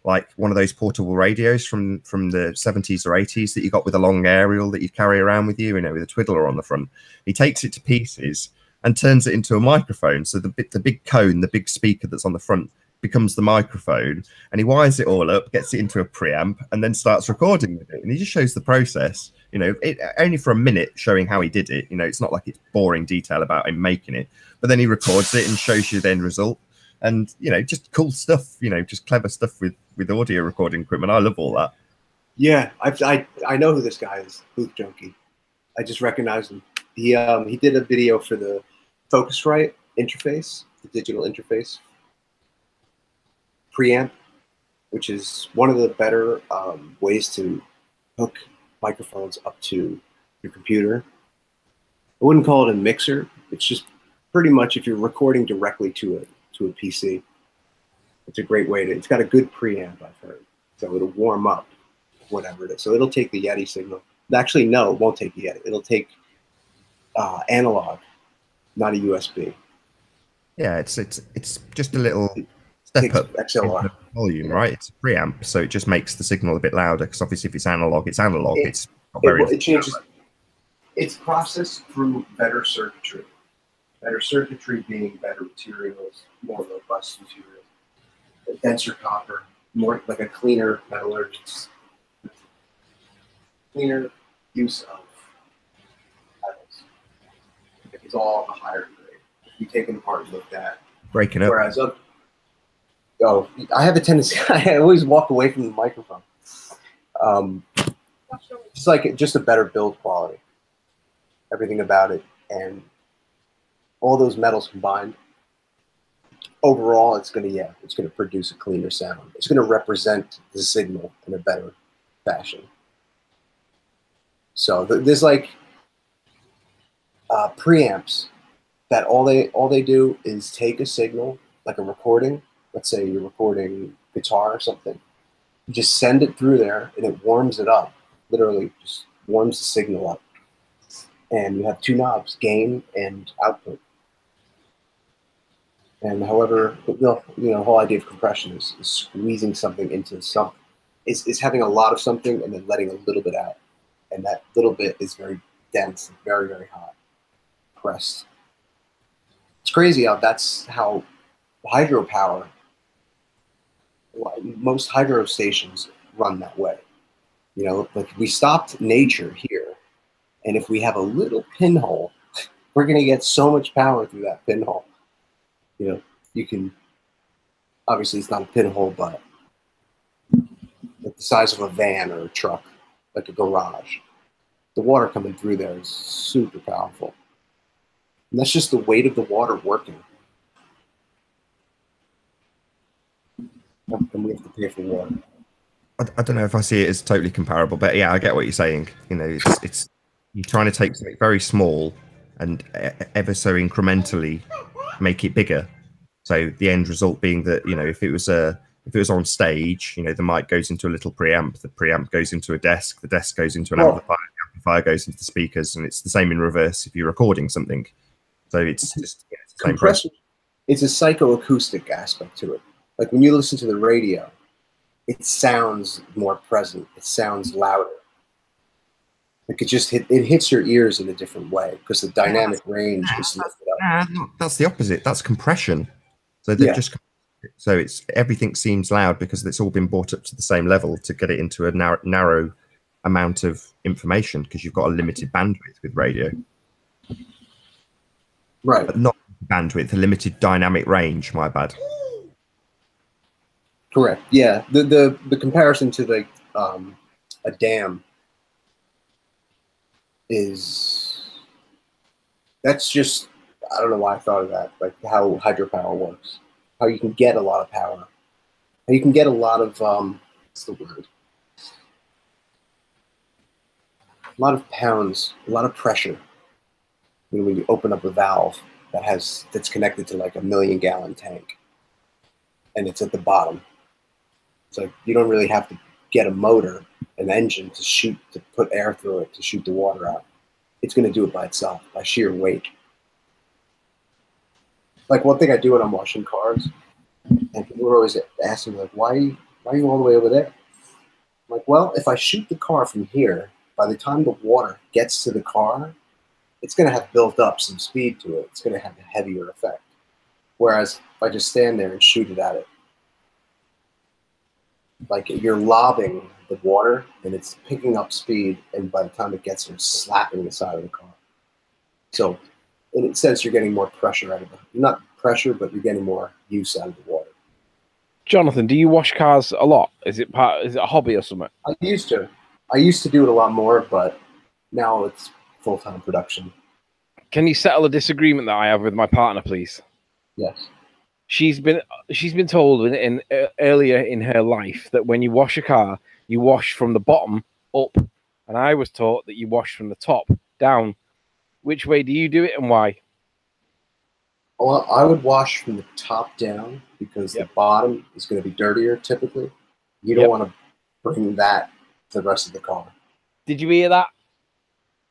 like one of those portable radios from the 70s or 80s that you got with a long aerial that you carry around with you, with a twiddler on the front. He takes it to pieces and turns it into a microphone. So the big cone, the big speaker that's on the front, becomes the microphone, and he wires it all up, gets it into a preamp, and then starts recording with it. And he just shows the process, only for a minute, showing how he did it. It's not like it's boring detail about him making it, but then he records it and shows you the end result. And just cool stuff, just clever stuff with audio recording equipment. I love all that. Yeah, I know who this guy is, Booth Junkie. I just recognize him. He did a video for the Focusrite interface, the digital interface preamp, which is one of the better ways to hook microphones up to your computer. I wouldn't call it a mixer. It's just pretty much if you're recording directly to a PC. It's a great way to. It's got a good preamp, I've heard, so it'll warm up whatever it is. So it'll take the Yeti signal. Actually, no, it won't take the Yeti. It'll take analog, not a USB. Yeah, it's just a little step up XLR volume, right? It's a preamp, so it just makes the signal a bit louder. Because obviously, if it's analog, it's analog. It's not very. It changes. It's processed through better circuitry. Better circuitry being better materials, more robust materials, a denser copper, more like a cleaner metallurgy, cleaner use of metals. It's all a higher grade. We take it apart and look at. Breaking up. Whereas Oh, I have a tendency. I always walk away from the microphone. Just a better build quality. Everything about it, and all those metals combined. Overall, it's gonna produce a cleaner sound. It's gonna represent the signal in a better fashion. So there's like preamps that all they do is take a signal, like a recording. Let's say you're recording guitar or something. You just send it through there, and it warms it up. Literally, just warms the signal up. And you have two knobs, gain and output. And however, the whole idea of compression is squeezing something into something. Is having a lot of something and then letting a little bit out. And that little bit is very dense and very, very hot, pressed. It's crazy how that's how hydropower, most hydro stations run that way. You know, like we stopped nature here, and if we have a little pinhole, we're going to get so much power through that pinhole. You know, you can, obviously it's not a pinhole, but like the size of a van or a truck, like a garage. The water coming through there is super powerful. And that's just the weight of the water working. And we have to pay for water. I don't know if I see it as totally comparable, but yeah, I get what you're saying. You know, it's you're trying to take something very small and ever so incrementally make it bigger. So the end result being that, you know, if it was on stage, you know, the mic goes into a little preamp, the preamp goes into a desk, the desk goes into an amplifier, the amplifier goes into the speakers, and it's the same in reverse if you're recording something. So it's just it's the same process. It's a psychoacoustic aspect to it. Like when you listen to the radio, it sounds more present. It sounds louder. Like it hits your ears in a different way because the dynamic range is lifted up. That's the opposite. That's compression. So they've so it's everything seems loud because it's all been brought up to the same level to get it into a narrow amount of information because you've got a limited bandwidth with radio. Right. But not bandwidth, a limited dynamic range, my bad. Correct. Yeah. The comparison to like a dam that's just, I don't know why I thought of that, like how hydropower works, how you can get a lot of power, how you can get a lot of what's the word? A lot of pounds, a lot of pressure when you open up a valve that's connected to like a 1,000,000-gallon tank, and it's at the bottom. So you don't really have to get a motor, an engine to put air through it to shoot the water out. It's going to do it by itself, by sheer weight. Like one thing I do when I'm washing cars, and people are always asking like, why are you all the way over there? I'm like, well, if I shoot the car from here, by the time the water gets to the car, it's going to have built up some speed to it. It's going to have a heavier effect. Whereas if I just stand there and shoot it at it, like you're lobbing the water and it's picking up speed, and by the time it gets there, it's slapping the side of the car. So in a sense, you're getting more pressure out of it. Not pressure, but you're getting more use out of the water. Jonathan, do you wash cars a lot? Is it a hobby or something? I used to do it a lot more, but now it's full-time production. Can you settle a disagreement that I have with my partner, please? Yes. She's been told earlier in her life that when you wash a car, you wash from the bottom up, and I was taught that you wash from the top down. Which way do you do it, and why? Well, I would wash from the top down because the bottom is going to be dirtier typically. You don't want to bring that to the rest of the car. Did you hear that?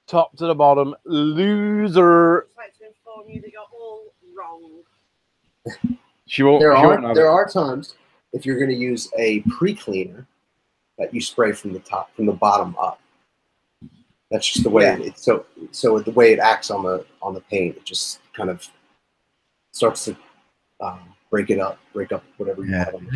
Top to the bottom, loser. I'd like to inform you that you're all wrong. She won't. There are times if you're going to use a pre-cleaner that you spray from the bottom up. That's just the way it's so the way it acts on the paint, it just kind of starts to break up whatever you have on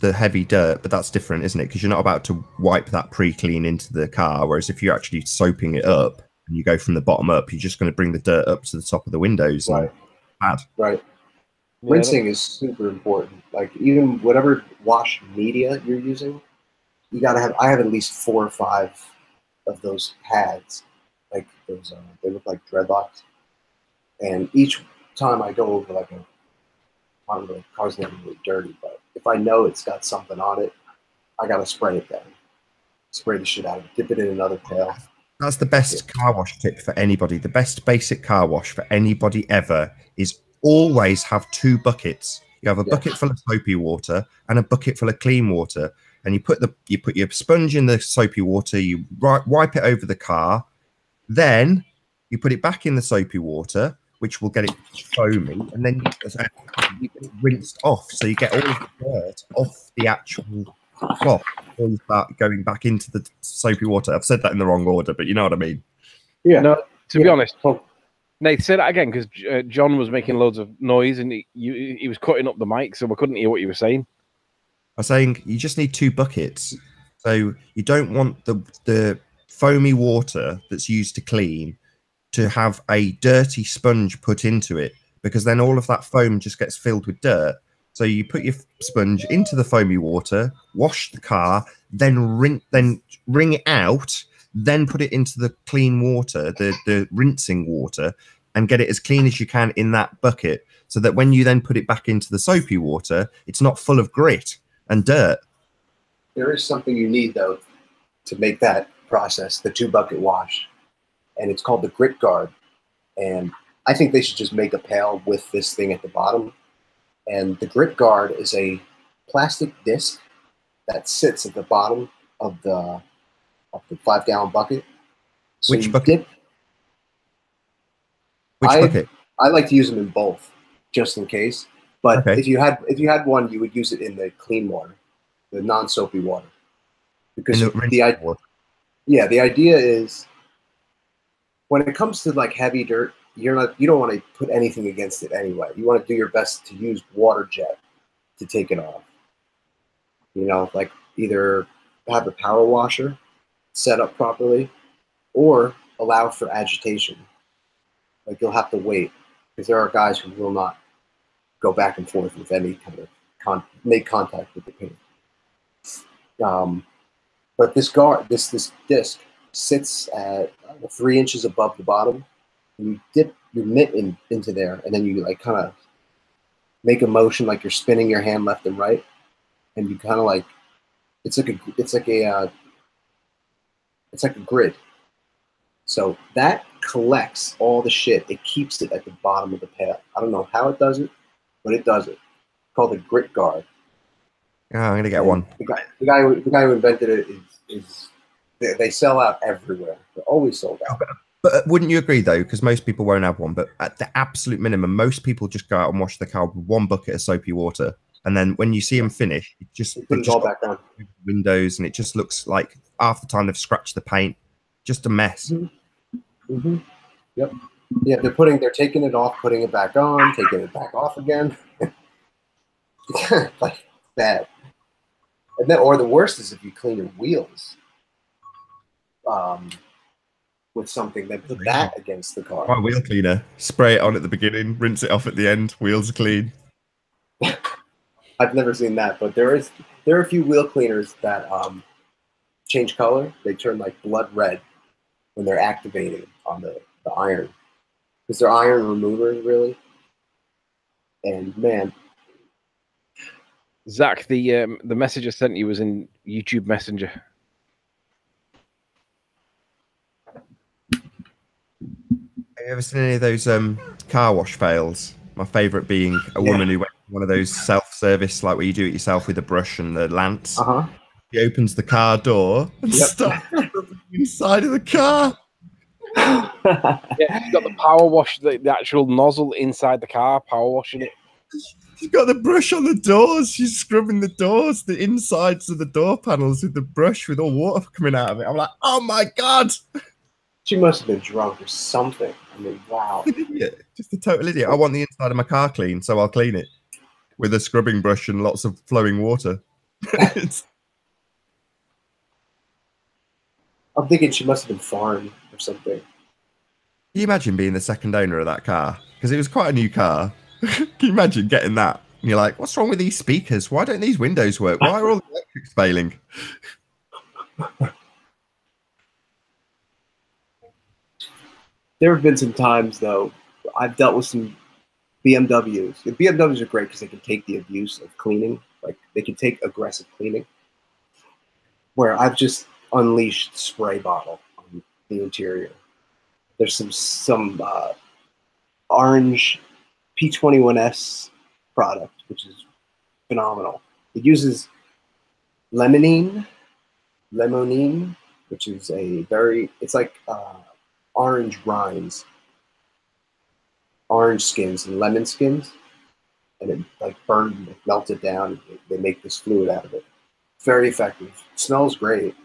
the heavy dirt, but that's different, isn't it? Because you're not about to wipe that pre-clean into the car, whereas if you're actually soaping it up and you go from the bottom up, you're just going to bring the dirt up to the top of the windows. Right. Bad. Right. Rinsing is super important. Like even whatever wash media you're using, you gotta have. I have at least 4 or 5 of those pads, like those. They look like dreadlocks, and each time I go over like I don't know, the car's never really dirty, but if I know it's got something on it, I gotta spray it down. Spray the shit out of it. Dip it in another pail. That's the best car wash tip for anybody. The best basic car wash for anybody ever is always have 2 buckets. You have a bucket full of soapy water and a bucket full of clean water, and you put your sponge in the soapy water. You wipe it over the car, then you put it back in the soapy water, which will get it foamy, and then you get it rinsed off, so you get all of the dirt off the actual cloth before you start going back into the soapy water. I've said that in the wrong order, but you know what I mean. Yeah. No, to be honest, Nate, say that again, because John was making loads of noise and he was cutting up the mic, so we couldn't hear what you were saying. I was saying you just need 2 buckets. So you don't want the foamy water that's used to clean to have a dirty sponge put into it, because then all of that foam just gets filled with dirt. So you put your sponge into the foamy water, wash the car, then wring it out, then put it into the clean water, the rinsing water, and get it as clean as you can in that bucket, so that when you then put it back into the soapy water, it's not full of grit and dirt. There is something you need, though, to make that process, the 2-bucket wash, and it's called the grit guard. And I think they should just make a pail with this thing at the bottom. And the grit guard is a plastic disc that sits at the bottom of the 5-gallon bucket. So Which bucket? Bucket? I like to use them in both, just in case. But okay. if you had one, you would use it in the clean water, the non-soapy water, because the idea is when it comes to like heavy dirt, you don't want to put anything against it anyway. You want to do your best to use water jet to take it off. You know, like either have a power washer set up properly or allow for agitation. Like you'll have to wait, because there are guys who will not go back and forth with any kind of make contact with the paint. But this disc sits at 3 inches above the bottom. And you dip your mitt into there, and then you like kind of make a motion like you're spinning your hand left and right, and you kind of like it's like a grid. So that collects all the shit. It keeps it at the bottom of the pail. I don't know how it does it, but it does it. It's called the grit guard. Oh, I'm gonna get one. The guy who invented it is they sell out everywhere. They're always sold out. But wouldn't you agree, though, because most people won't have one, but at the absolute minimum, most people just go out and wash the car with 1 bucket of soapy water. And then when you see them finish, they put it all back on. Windows, and it just looks like half the time they've scratched the paint. Just a mess. Mm-hmm. Mm-hmm. Yep. Yeah, they're taking it off, putting it back on, taking it back off again. Like that. And then, or the worst is if you clean your wheels. With something, then put that against the car. My wheel cleaner. Spray it on at the beginning, rinse it off at the end. Wheels are clean. I've never seen that, but there are a few wheel cleaners that change color. They turn like blood red when they're activating on the iron, because they're iron removers, really. And man, Zach, the message I sent you was in YouTube Messenger. Have you ever seen any of those car wash fails? My favourite being a woman who went to one of those self-service, like where you do it yourself with a brush and the lance. She opens the car door and starts inside of the car. Yeah, she's got the power wash, the actual nozzle inside the car, power washing it. She's got the brush on the doors. She's scrubbing the doors, the insides of the door panels with the brush with all water coming out of it. I'm like, oh my God. She must have been drunk or something. I mean, wow. Idiot. Just a total idiot. I want the inside of my car clean, so I'll clean it with a scrubbing brush and lots of flowing water. I'm thinking she must have been foreign or something. Can you imagine being the second owner of that car? Because it was quite a new car. Can you imagine getting that? And you're like, what's wrong with these speakers? Why don't these windows work? Why are all the electrics failing? There have been some times, though, I've dealt with some BMWs. The BMWs are great because they can take the abuse of cleaning. Like, they can take aggressive cleaning. Where I've just unleashed spray bottle on the interior. There's some orange P21S product, which is phenomenal. It uses limonene, which is it's like orange rinds, orange skins and lemon skins, and it like melts it down. They make this fluid out of it. Very effective. It smells great,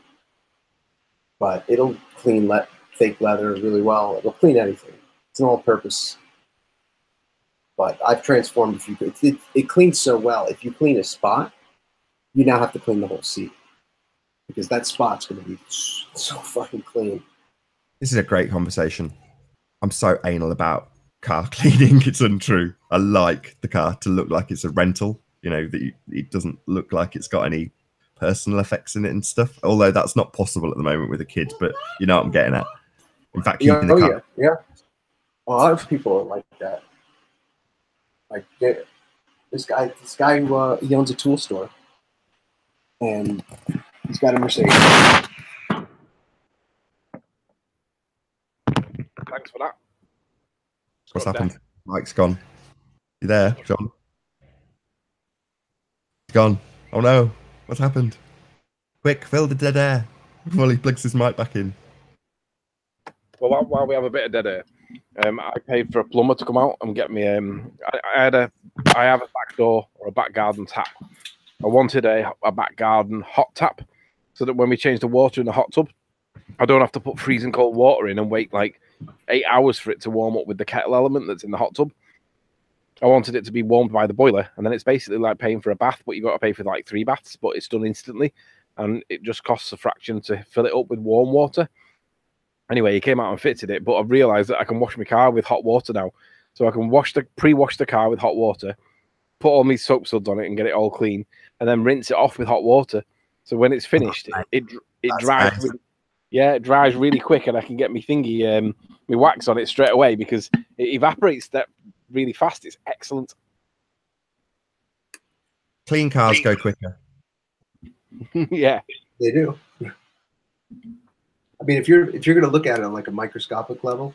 but it'll clean fake leather really well. It'll clean anything. It's an all-purpose. But I've transformed a few. It cleans so well. If you clean a spot, you now have to clean the whole seat because that spot's going to be so fucking clean. This is a great conversation. I'm so anal about car cleaning. It's untrue. I like the car to look like it's a rental. You know, that it doesn't look like it's got any personal effects in it and stuff. Although that's not possible at the moment with a kid. But you know what I'm getting at. In fact, keeping the car. Yeah. Well, a lot of people are like that. Like this guy who he owns a tool store, and he's got a Mercedes. Thanks for that. What's happened? Mike's gone. You there, John? He's gone. Oh no! What's happened? Quick, fill the dead air before he plugs his mic back in. Well, while we have a bit of dead air, I paid for a plumber to come out and get me. I have a back door or a back garden tap. I wanted a back garden hot tap, so that when we change the water in the hot tub, I don't have to put freezing cold water in and wait like 8 hours for it to warm up with the kettle element that's in the hot tub. I wanted it to be warmed by the boiler, and then it's basically like paying for a bath, but you've got to pay for like 3 baths, but it's done instantly, and it just costs a fraction to fill it up with warm water. Anyway, he came out and fitted it, but I've realised that I can wash my car with hot water now. So I can pre-wash the car with hot water, put all my soap suds on it and get it all clean, and then rinse it off with hot water. So when it's finished, it dries. Nice. It dries really quick, and I can get my thingy, my wax on it straight away because it evaporates that really fast. It's excellent. Clean cars go quicker. Yeah, they do. I mean, if you're going to look at it on like a microscopic level,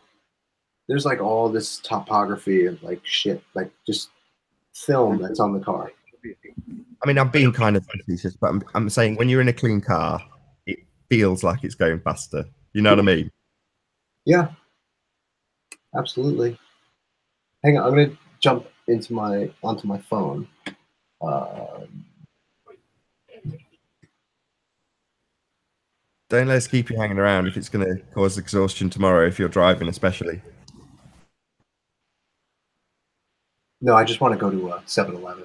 there's like all this topography and like shit, like just film that's on the car. I mean, I'm being kind of facetious, but I'm saying when you're in a clean car, it feels like it's going faster. You know what I mean? Yeah, absolutely. Hang on, I'm going to jump onto my phone. Don't let us keep you hanging around if it's going to cause exhaustion tomorrow, if you're driving especially. No, I just want to go to 7-Eleven.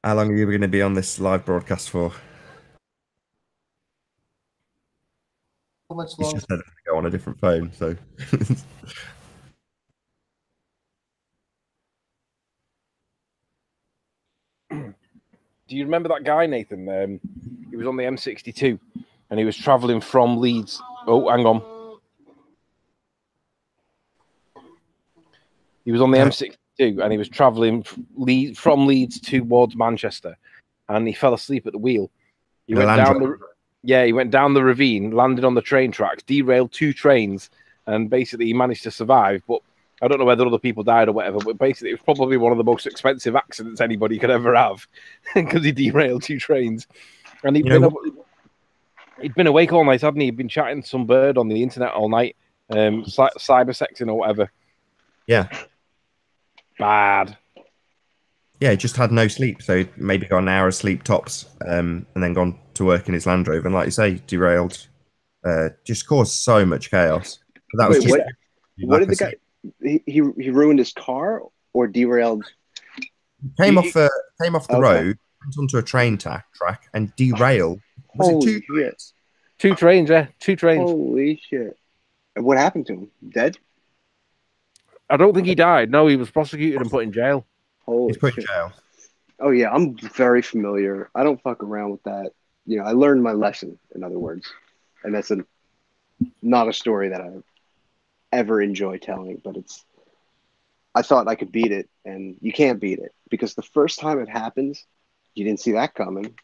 How long are you going to be on this live broadcast for? How much It's longer? just said to go on a different phone, so... Do you remember that guy, Nathan? He was on the M62 and he was traveling from Leeds. Oh, hang on. He was on the M62 and he was traveling from Leeds towards Manchester, and he fell asleep at the wheel. He went down the ravine, landed on the train tracks, derailed 2 trains, and basically he managed to survive. But I don't know whether other people died or whatever, but basically it was probably one of the most expensive accidents anybody could ever have because he derailed 2 trains. And he'd been awake all night, hadn't he? He'd been chatting to some bird on the internet all night, cybersexing or whatever. Yeah. Bad. Yeah, he just had no sleep, so he'd maybe got an hour of sleep tops, and then gone to work in his Land Rover, and like you say, derailed. Just caused so much chaos. But that was just what did the guy? He ruined his car or derailed? Came off the road, went onto a train track, and derailed. Was it 2 trains? 2 trains, yeah, 2 trains. Holy shit! What happened to him? Dead? I don't think he died. No, he was prosecuted and put in jail. Holy He's put in shit. jail. Oh yeah, I'm very familiar. I don't fuck around with that. You know, I learned my lesson, in other words. And that's not a story that I ever enjoy telling, but I thought I could beat it, and you can't beat it. Because the first time it happens, you didn't see that coming.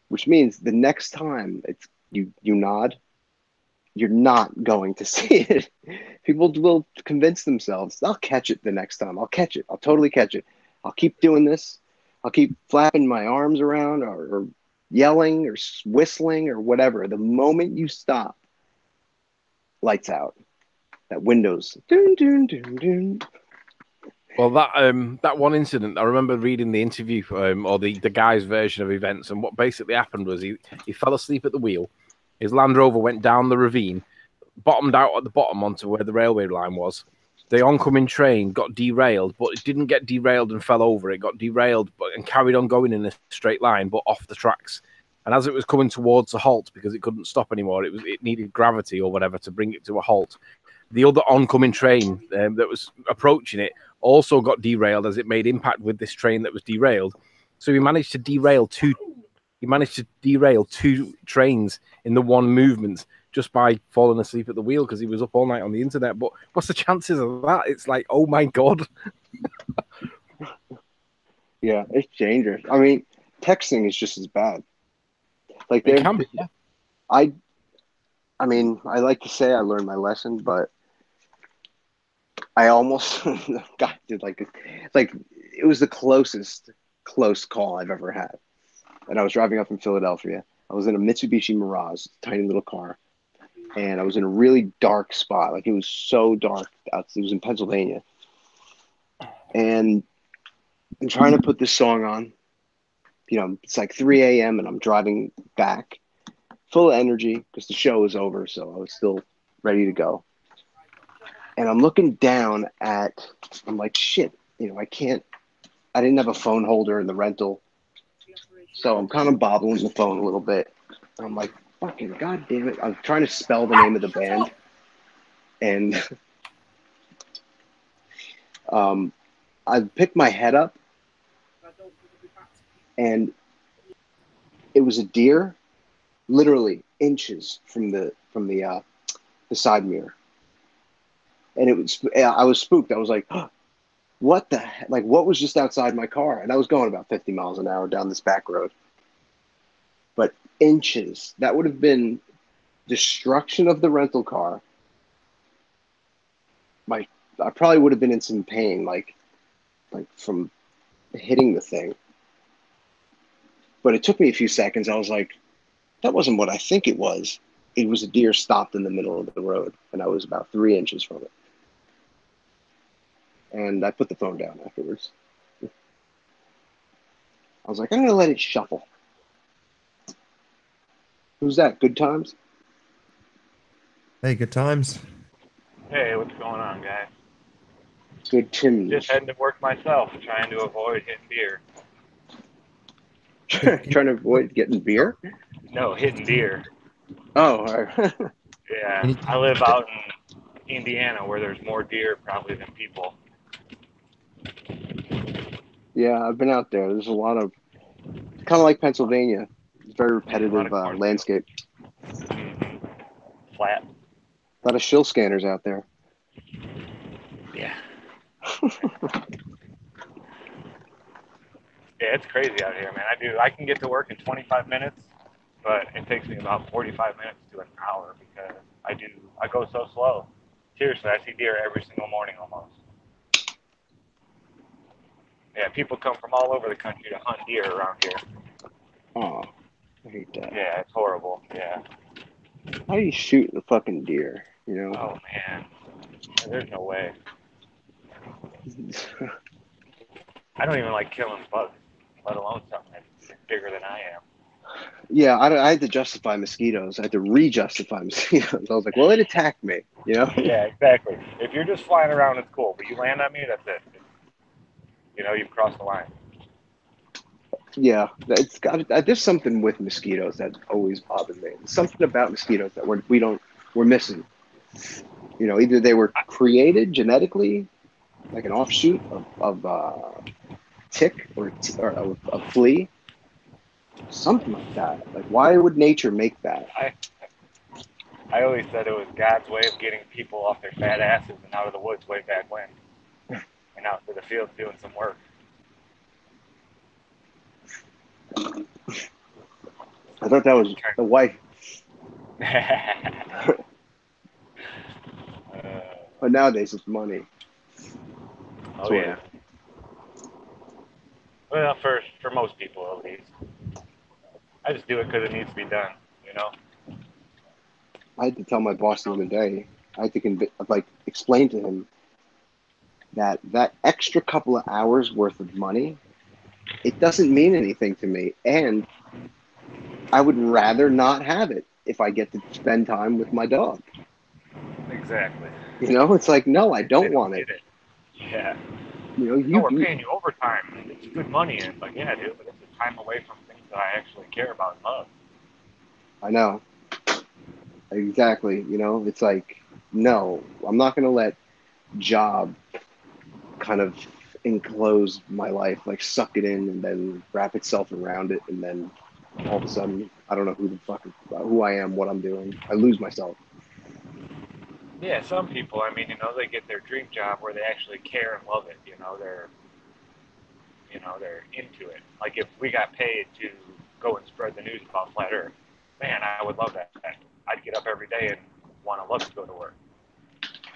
Which means the next time you nod, you're not going to see it. People will convince themselves, I'll catch it the next time. I'll catch it. I'll totally catch it. I'll keep doing this. I'll keep flapping my arms around or yelling or whistling or whatever. The moment you stop, lights out. That Windows. Dun, dun, dun, dun. Well, that one incident, I remember reading the interview or the guy's version of events, and what basically happened was he fell asleep at the wheel. His Land Rover went down the ravine, bottomed out at the bottom onto where the railway line was. The oncoming train got derailed, but it didn't get derailed and fell over. It got derailed and carried on going in a straight line, but off the tracks. And as it was coming towards a halt, because it couldn't stop anymore, it needed gravity or whatever to bring it to a halt. The other oncoming train that was approaching it also got derailed as it made impact with this train that was derailed. So he managed to derail two trains in the one movement just by falling asleep at the wheel because he was up all night on the internet. But what's the chances of that? It's like, oh my God. Yeah, it's dangerous. I mean, texting is just as bad. Like It can be, yeah. I mean, I like to say I learned my lesson, but I almost got to like it was the close call I've ever had. And I was driving up from Philadelphia. I was in a Mitsubishi Mirage, tiny little car, and I was in a really dark spot. Like it was so dark. It was in Pennsylvania, and I'm trying to put this song on. You know, it's like 3 a.m. and I'm driving back, full of energy because the show was over, so I was still ready to go. And I'm looking down I'm like, shit, you know, I didn't have a phone holder in the rental. So I'm kind of bobbling the phone a little bit. And I'm like, fucking goddamn it. I'm trying to spell the name of the band. And I picked my head up. And it was a deer, literally inches from the side mirror. And I was spooked. I was like, oh, what the heck? Like, what was just outside my car? And I was going about 50 miles an hour down this back road. But inches, that would have been destruction of the rental car. I probably would have been in some pain, like from hitting the thing. But it took me a few seconds. I was like, that wasn't what I think it was. It was a deer stopped in the middle of the road, and I was about 3 inches from it. And I put the phone down afterwards. I was like, I'm going to let it shuffle. Who's that? Good Times? Hey, good times. Hey, what's going on, guys? Good Tims. Just heading to work myself, trying to avoid hitting deer. Trying to avoid getting beer? No, hitting deer. Oh, all right. Yeah, I live out in Indiana where there's more deer probably than people. Yeah, I've been out there. There's a lot of, kind of like Pennsylvania, it's very repetitive landscape. Mm-hmm. Flat. A lot of shill scanners out there. Yeah. Yeah, it's crazy out here, man. I can get to work in 25 minutes, but it takes me about 45 minutes to an hour because I go so slow. Seriously, I see deer every single morning almost. Yeah, people come from all over the country to hunt deer around here. Oh, I hate that. Yeah, it's horrible. Yeah. How do you shoot a fucking deer, you know? Oh, man. There's no way. I don't even like killing bugs, let alone something that's bigger than I am. Yeah, I had to justify mosquitoes. I had to re-justify mosquitoes. I was like, well, it attacked me, you know? Yeah, exactly. If you're just flying around, it's cool. But you land on me, that's it. You know, you've crossed the line. Yeah, there's something with mosquitoes that always bothered me. Something about mosquitoes that we're missing. You know, either they were created genetically like an offshoot of tick or a flea, something like that. Like, why would nature make that? I always said it was God's way of getting people off their fat asses and out of the woods way back when, and out to the fields doing some work. I thought that was the wife, but nowadays it's money. Oh Sort yeah. of. Well, for most people at least. I just do it because it needs to be done, you know. I had to tell my boss the other day. I had to explain to him that extra couple of hours worth of money, it doesn't mean anything to me, and I would rather not have it if I get to spend time with my dog. Exactly. You know, it's like, no, I They don't want get it. it. Yeah. You know, No, we're paying you overtime. It's good money, and like, yeah, dude, but it's a time away from things that I actually care about and love. I know. Exactly. You know, it's like, no, I'm not going to let job kind of enclose my life, like suck it in and then wrap itself around it. And then all of a sudden, I don't know who I am, what I'm doing. I lose myself. Yeah, some people, I mean, you know, they get their dream job where they actually care and love it. They're into it. Like if we got paid to go and spread the news about flat Earth, man, I would love that. I'd get up every day and want to love to go to work.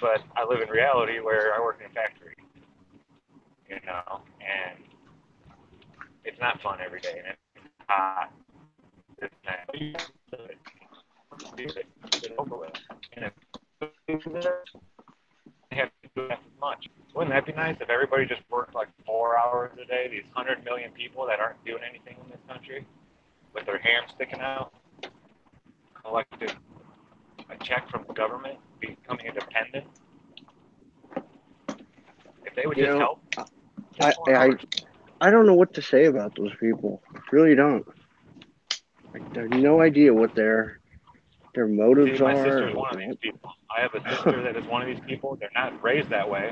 But I live in reality where I work in a factory, and it's not fun every day, and it's hot. It's not, you do it, get over with. And if they have to do that much. Wouldn't that be nice if everybody just worked like 4 hours a day? These 100 million people that aren't doing anything in this country, with their hands sticking out, collected a check from the government, becoming independent. If they would just help, I don't know what to say about those people. I really don't. I have no idea what their motives See, my are. sister is one of these people. I have a sister that is one of these people. They're not raised that way.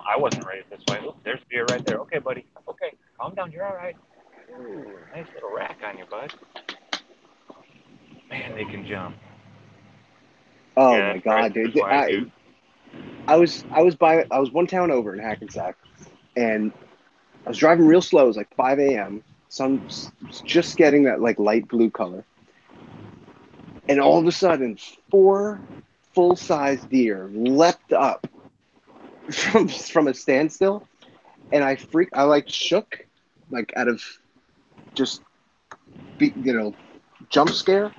I wasn't raised this way. Look, there's deer right there. Okay, buddy. Okay, calm down. You're all right. Ooh, nice little rack on you, bud. Man, they can jump. Oh my God, dude! I was one town over in Hackensack, and I was driving real slow. It was like 5 a.m. Sun's just getting that like light blue color, and all of a sudden, 4 full-size deer leapt up from a standstill, and I like shook, like out of just jump scare.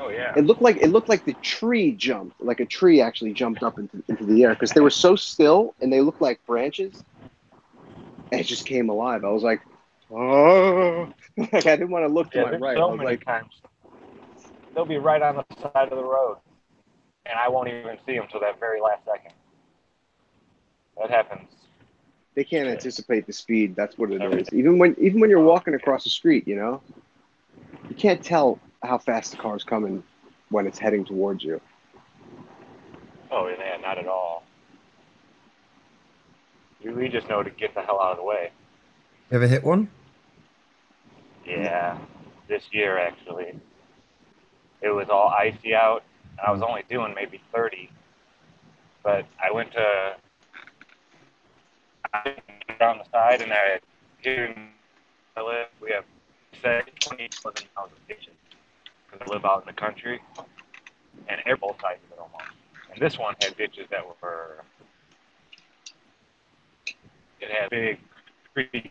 Oh yeah. It looked like the tree jumped, like a tree actually jumped up into the air because they were so still and they looked like branches. And it just came alive. I was like, oh, like I didn't want to look to my right. So I was many like, times they'll be right on the side of the road, and I won't even see them till that very last second. That happens. they can't anticipate the speed. That's what it is. Even when you're walking across the street, you can't tell how fast the car's coming when it's heading towards you. Oh yeah, not at all. We just know to get the hell out of the way. You ever hit one? Yeah, this year actually. It was all icy out, and I was only doing maybe 30. But I went down the side, and here in I live, we have 20,000 miles of ditches because I live out in the country, and air both sides of it almost. And this one had ditches that were. It had big creeks.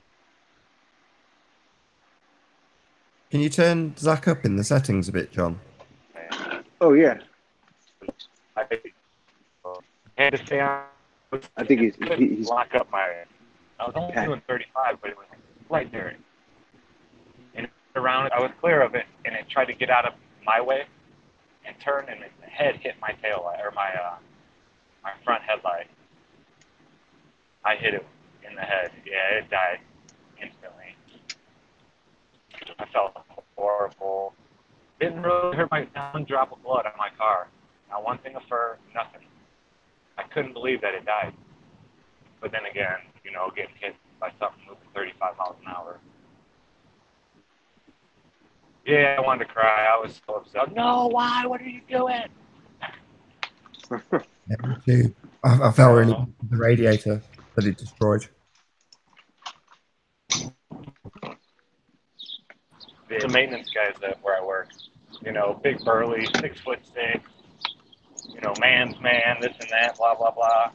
Can you turn Zach up in the settings a bit, John? Oh yeah. I had to stay on. I think he's lock up my. I was only doing 35, but it was right there. And around, I was clear of it, and it tried to get out of my way and turn, and its head hit my tail light or my front headlight. I hit it in the head. Yeah, it died instantly. I felt horrible. Didn't really hurt my one drop of blood on my car. Not one thing of fur, nothing. I couldn't believe that it died. But then again, you know, getting hit by something moving 35 miles an hour. Yeah, I wanted to cry. I was so upset. No, why? What are you doing? Yeah, me too. I felt really bad for the radiator that it destroyed. The maintenance guys that where I work, you know, big burly, 6'6", you know, man's man, this and that, blah blah blah.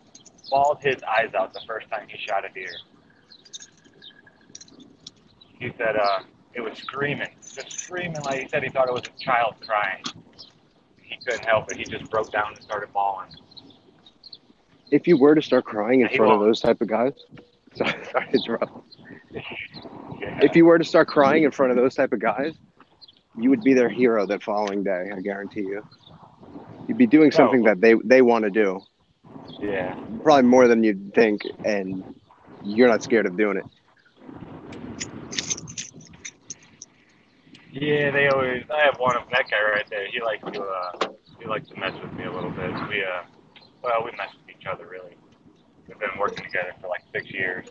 Bawled his eyes out the first time he shot a deer. He said it was screaming, just screaming like he said he thought it was a child crying. He couldn't help it. He just broke down and started bawling. If you were to start crying in He front of won't. those type of guys, sorry to interrupt. Yeah. If you were to start crying in front of those type of guys, you would be their hero that following day. I guarantee you. You'd be doing something that they want to do. Yeah. Probably more than you'd think, and you're not scared of doing it. Yeah, they always. I have one of that guy right there. He likes to mess with me a little bit. We mess with each other really. We've been working together for like 6 years.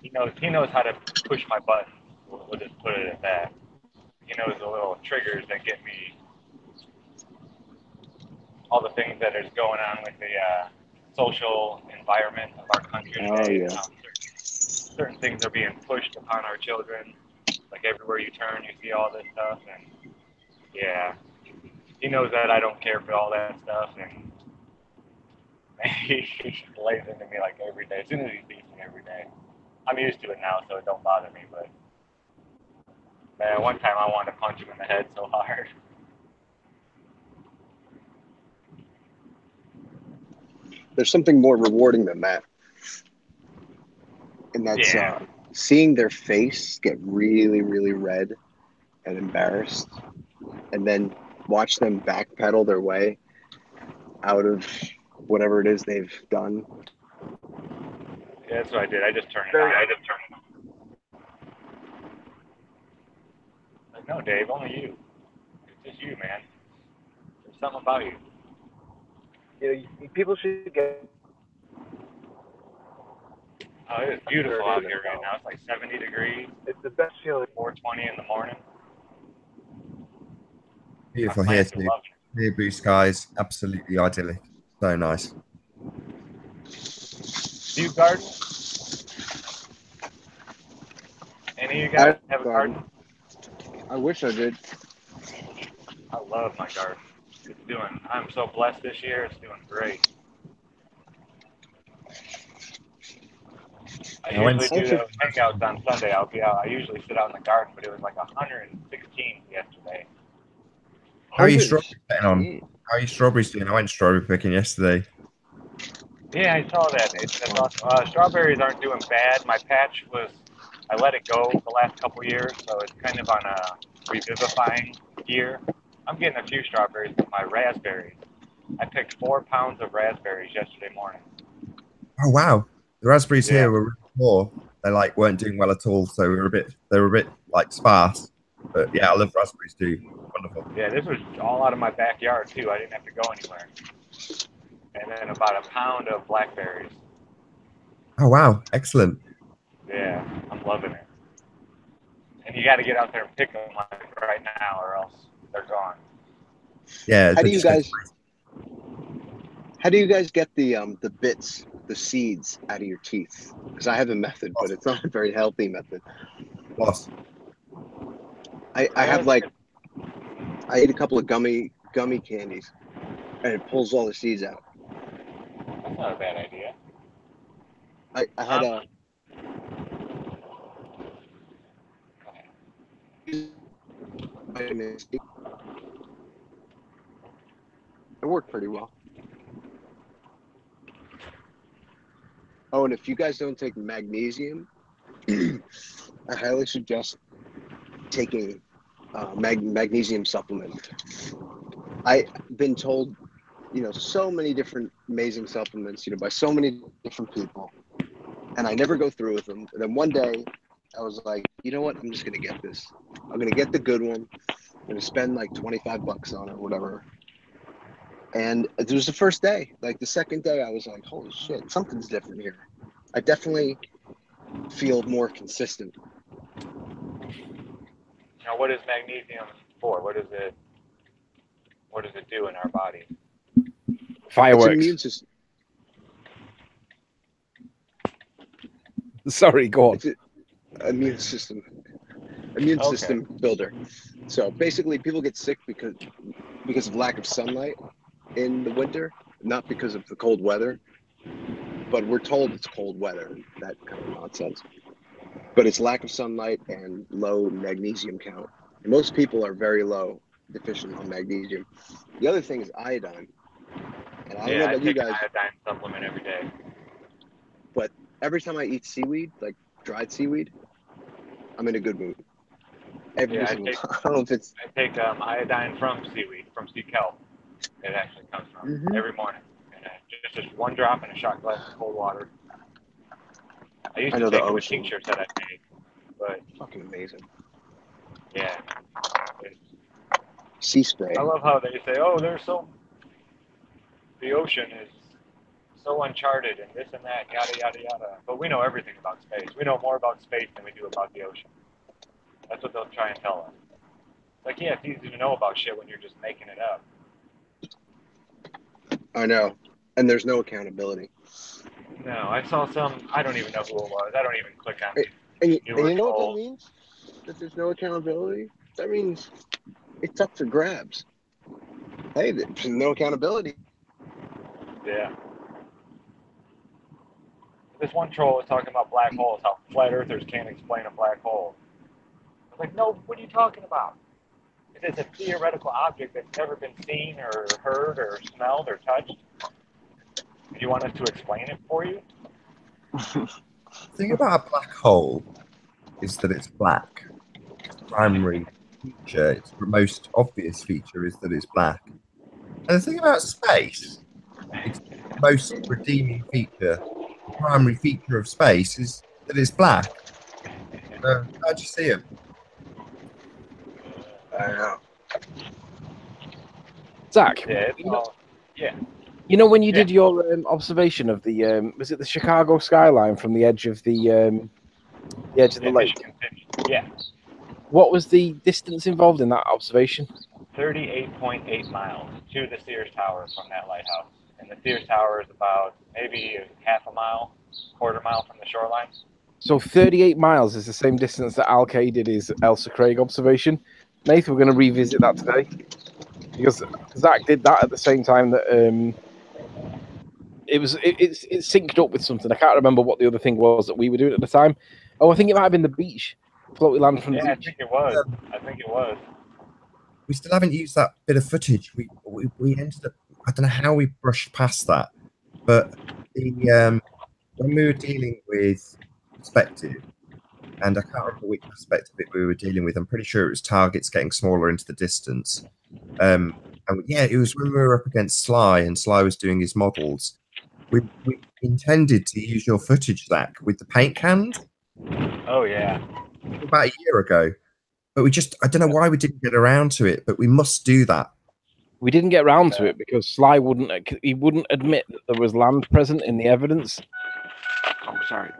He knows how to push my buttons. We'll just put it at that. He knows the little triggers that get me. All the things that is going on with the social environment of our country today. Oh yeah. Certain things are being pushed upon our children. Like everywhere you turn, you see all this stuff, and yeah, he knows that I don't care for all that stuff, and he just lays into me like every day. As soon as he sees me every day, I'm used to it now, so it don't bother me. But man, one time I wanted to punch him in the head so hard. There's something more rewarding than that, and that's seeing their face get really, really red and embarrassed, and then watch them backpedal their way out of whatever it is they've done. Yeah, that's what I did. I just turned it on. Like, no, Dave, only you. It's just you, man. There's something about you. You know, people should get. Oh, it's beautiful out here right now. It's like 70 degrees. It's the best feeling. 4:20 in the morning. Beautiful here too. Clear blue skies, absolutely idyllic. So nice. Do you garden? Any of you guys have a garden? I wish I did. I love my garden. I'm so blessed this year. It's doing great. I usually do those hangouts on Sunday. I'll be out. I usually sit out in the garden, but it was like 116 yesterday. How are you strawberries getting on? How are you strawberries doing? I went strawberry picking yesterday. Yeah, I saw that. That's awesome. Strawberries aren't doing bad. My patch I let it go the last couple years, so it's kind of on a revivifying year. I'm getting a few strawberries, but my raspberries. I picked 4 pounds of raspberries yesterday morning. Oh wow! The raspberries here were really poor. They weren't doing well at all, so they were a bit like sparse. But yeah, I love raspberries too. Wonderful. Yeah, this was all out of my backyard too. I didn't have to go anywhere. And then about a pound of blackberries. Oh wow! Excellent. Yeah, I'm loving it. And you got to get out there and pick them like right now, or else they're gone. Yeah. How do you guys get the bits, the seeds out of your teeth? Because I have a method, but it's not a very healthy method. What? I ate a couple of gummy candies, and it pulls all the seeds out. That's not a bad idea. I had a. It worked pretty well. Oh, and if you guys don't take magnesium, I highly suggest taking magnesium supplement. I've been told, so many different amazing supplements, by so many different people, and I never go through with them. And then one day, I was like, you know what? I'm just gonna get this. I'm gonna get the good one. I'm gonna spend like $25 on it, or whatever. And it was the first day. Like the second day, I was like, holy shit, something's different here. I definitely feel more consistent. Now, what is magnesium for? What does it do in our body? Fireworks. It's immune system. Sorry, go on. It's immune system builder. So basically, people get sick because of lack of sunlight in the winter, not because of the cold weather. But we're told it's cold weather, that kind of nonsense. But it's lack of sunlight and low magnesium count. And most people are very low, deficient on magnesium. The other thing is iodine. And I don't know about you guys. I take an iodine supplement every day. But every time I eat seaweed, like dried seaweed, I'm in a good mood. Every single time. I don't know if it's. I take iodine from seaweed, from sea kelp. It actually comes from every morning. And just one drop in a shot glass of cold water. I used to take it with tinctures that I make, but fucking amazing. Yeah. Sea spray. I love how they say, "Oh, the ocean is so uncharted and this and that, yada yada yada." But we know everything about space. We know more about space than we do about the ocean. That's what they'll try and tell us. Like, yeah, it's easy to know about shit when you're just making it up. I know. And there's no accountability. No, I saw some, I don't even know who it was. I don't even click on it. And you know what that means? That there's no accountability? That means it's up for grabs. Hey, there's no accountability. Yeah. This one troll was talking about black holes, how flat earthers can't explain a black hole. I was like, no, what are you talking about? It's a theoretical object that's never been seen or heard or smelled or touched. Do you want us to explain it for you? The thing about a black hole is that it's black. Its primary feature, its most obvious feature is that it's black. And the thing about space, its most redeeming feature, the primary feature of space is that it's black. How'd you see it? I know. Zach, yeah. You know when you did your observation of the was it the Chicago skyline from the edge of the lake? Yeah. What was the distance involved in that observation? 38.8 miles to the Sears Tower from that lighthouse, and the Sears Tower is about maybe half a mile, quarter mile from the shoreline. So 38 miles is the same distance that Al Kay did his Elsa Craig observation. Nathan, we're going to revisit that today because Zach did that at the same time that it synced up with something. I can't remember what the other thing was that we were doing at the time. Oh, I think it might have been the beach. Floaty land from the beach. I think it was. I think it was. We still haven't used that bit of footage. We ended up. I don't know how we brushed past that, but when we were dealing with perspective, and I can't remember which aspect of it we were dealing with. I'm pretty sure it was targets getting smaller into the distance. And yeah, it was when we were up against Sly, and Sly was doing his models. We intended to use your footage, Zach, with the paint cans. Oh yeah. About a year ago, but I don't know why we didn't get around to it, but we must do that. We didn't get around to it because Sly wouldn't admit that there was land present in the evidence. Oh, sorry.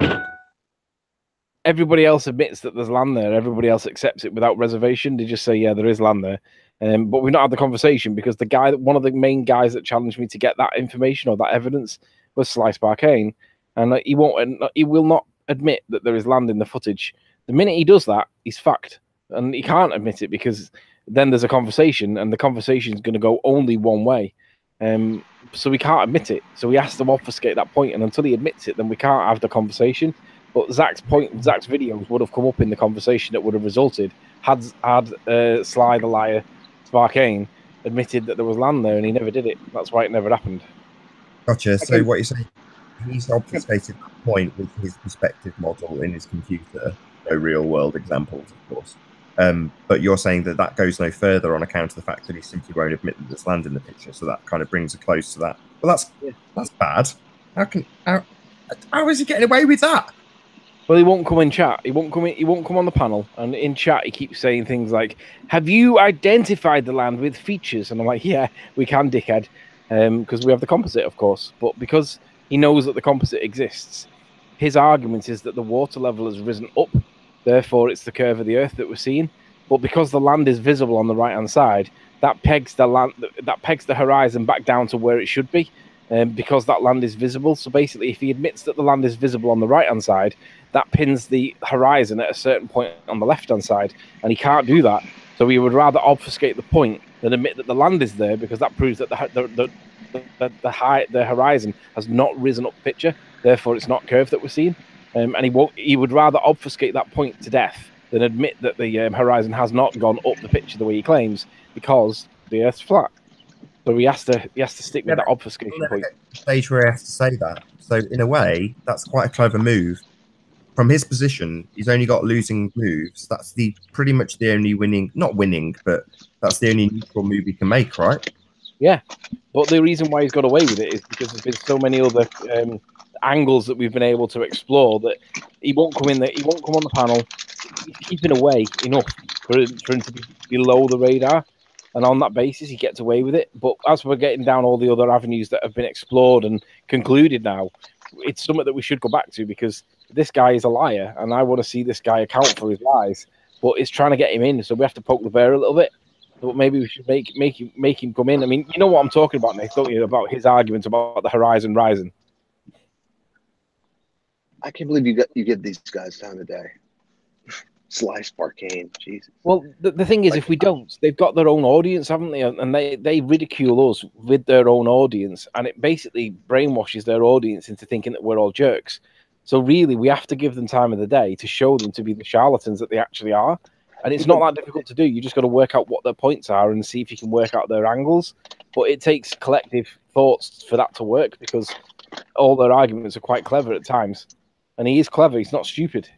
Everybody else admits that there's land there. Everybody else accepts it without reservation. They just say, yeah, there is land there. But we've not had the conversation because one of the main guys that challenged me to get that information or that evidence was Sly Sparkane, and he will not admit that there is land in the footage. The minute he does that, he's fucked, and he can't admit it because then there's a conversation, and the conversation is going to go only one way. So we can't admit it. So we has to obfuscate that point, and until he admits it, then we can't have the conversation. But Zach's videos would have come up in the conversation that would have resulted had Sly the liar, Sparkane, admitted that there was land there, and he never did it. That's why it never happened. Gotcha. So what you're saying, he's obfuscated that point with his perspective model in his computer. No real world examples, of course. But you're saying that goes no further on account of the fact that he simply won't admit that there's land in the picture. So that kind of brings it close to that. Well, that's bad. How is he getting away with that? Well, he won't come in chat. He won't come on the panel. And in chat, he keeps saying things like, "Have you identified the land with features?" And I'm like, "Yeah, we can, dickhead." because we have the composite, of course. But because he knows that the composite exists, his argument is that the water level has risen up, therefore it's the curve of the Earth that we're seeing. But because the land is visible on the right-hand side, that pegs the horizon back down to where it should be, because that land is visible. So basically, if he admits that the land is visible on the right-hand side, that pins the horizon at a certain point on the left-hand side, and he can't do that. So he would rather obfuscate the point than admit that the land is there, because that proves that the horizon has not risen up picture, therefore it's not curved that we're seeing. And he would rather obfuscate that point to death than admit that the horizon has not gone up the picture the way he claims, because the Earth's flat. So he has to stick with that obfuscation point. Stage where he has to say that. So in a way, that's quite a clever move. From his position, he's only got losing moves. That's pretty much the only winning, not winning, but that's the only neutral move he can make, right? Yeah, but the reason why he's got away with it is because there's been so many other angles that we've been able to explore that he won't come in there. He won't come on the panel. He's keeping away enough for him to be below the radar, and on that basis, he gets away with it. But as we're getting down all the other avenues that have been explored and concluded now, it's something that we should go back to, because this guy is a liar, and I want to see this guy account for his lies. But it's trying to get him in, so we have to poke the bear a little bit. But maybe we should make him come in. I mean, you know what I'm talking about, Nathan, don't you? About his argument about the horizon rising. I can't believe you give these guys time of day. Sly Sparkane, Jesus. Well, the thing is, if we don't, they've got their own audience, haven't they? And they ridicule us with their own audience, and it basically brainwashes their audience into thinking that we're all jerks. So really, we have to give them time of the day to show them to be the charlatans that they actually are. And it's not that difficult to do. You just got to work out what their points are and see if you can work out their angles. But it takes collective thoughts for that to work, because all their arguments are quite clever at times. And he is clever. He's not stupid.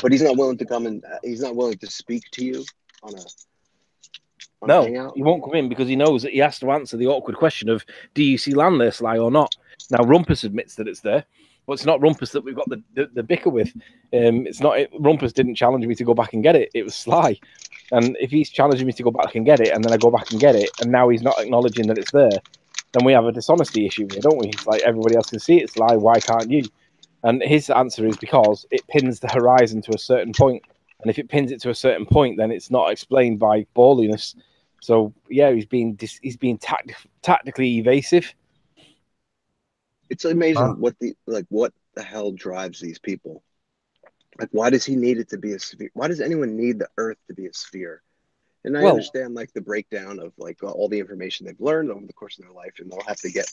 But he's not willing to come and he's not willing to speak to you on a hangout? He won't come in because he knows that he has to answer the awkward question of, do you see land there, Sly, or not? Now, Rumpus admits that it's there. But it's not Rumpus that we've got the bicker with. It's not. Rumpus didn't challenge me to go back and get it. It was Sly. And if he's challenging me to go back and get it, and then I go back and get it, and now he's not acknowledging that it's there, then we have a dishonesty issue here, don't we? It's like, everybody else can see it, Sly. Why can't you? And his answer is because it pins the horizon to a certain point. And if it pins it to a certain point, then it's not explained by balliness. So yeah, he's being tactically evasive. It's amazing what the hell drives these people. Like, why does he need it to be a sphere? Why does anyone need the Earth to be a sphere? And I understand like the breakdown of like all the information they've learned over the course of their life, and they'll have to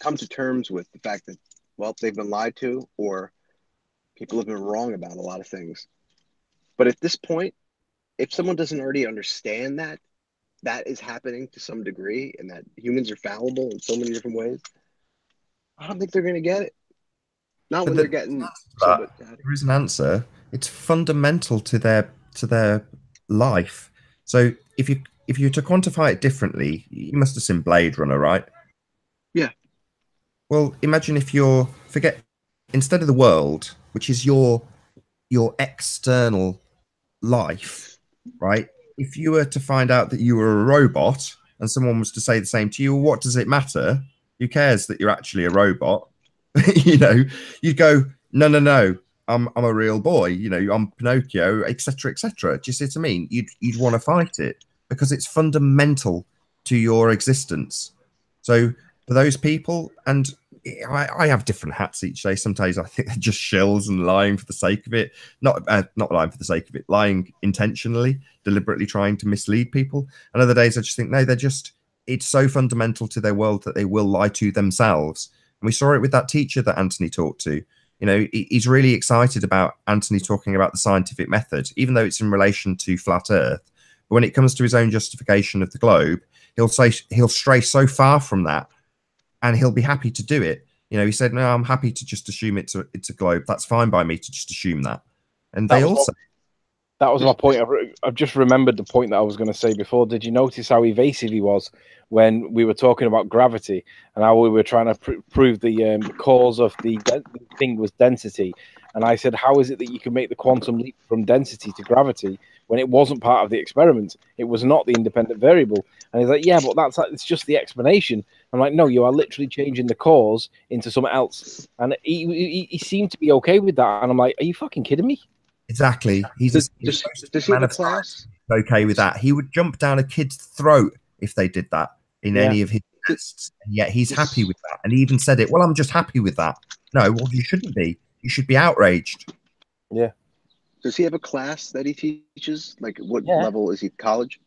come to terms with the fact that, well, they've been lied to, or people have been wrong about a lot of things. But at this point, if someone doesn't already understand that is happening to some degree, and that humans are fallible in so many different ways, I don't think they're going to get it. Not when they're getting. There is an answer. It's fundamental to their life. So if you to quantify it differently, you must have seen Blade Runner, right? Yeah. Well, imagine if instead of the world, which is your external life, right? If you were to find out that you were a robot and someone was to say the same to you, what does it matter? Who cares that you're actually a robot? You'd go, no, I'm a real boy. I'm Pinocchio, etc., etc. Do you see what I mean? You'd want to fight it because it's fundamental to your existence. So for those people, and I have different hats each day. Sometimes I think they're just shills and lying for the sake of it. Not lying for the sake of it, lying intentionally, deliberately trying to mislead people. And other days I just think, no, it's so fundamental to their world that they will lie to themselves. And we saw it with that teacher that Anthony talked to. He's really excited about Anthony talking about the scientific method, even though it's in relation to flat Earth. But when it comes to his own justification of the globe, he'll stray so far from that, and he'll be happy to do it. He said, no, I'm happy to just assume it's a globe. That's fine by me to just assume that. And that was my point. I've just remembered the point that I was going to say before. Did you notice how evasive he was when we were talking about gravity and how we were trying to prove the cause of the thing was density? And I said, how is it that you can make the quantum leap from density to gravity when it wasn't part of the experiment. It was not the independent variable. And he's like, yeah, but it's just the explanation. I'm like, no, you are literally changing the cause into something else. And he seemed to be okay with that. And I'm like, are you fucking kidding me? Exactly. Does he have a class? Okay with that. He would jump down a kid's throat if they did that in any of his tests. And yet he's happy with that. And he even said it, well, I'm just happy with that. No, well, you shouldn't be. You should be outraged. Yeah. Does he have a class that he teaches? Like, what level is he? College?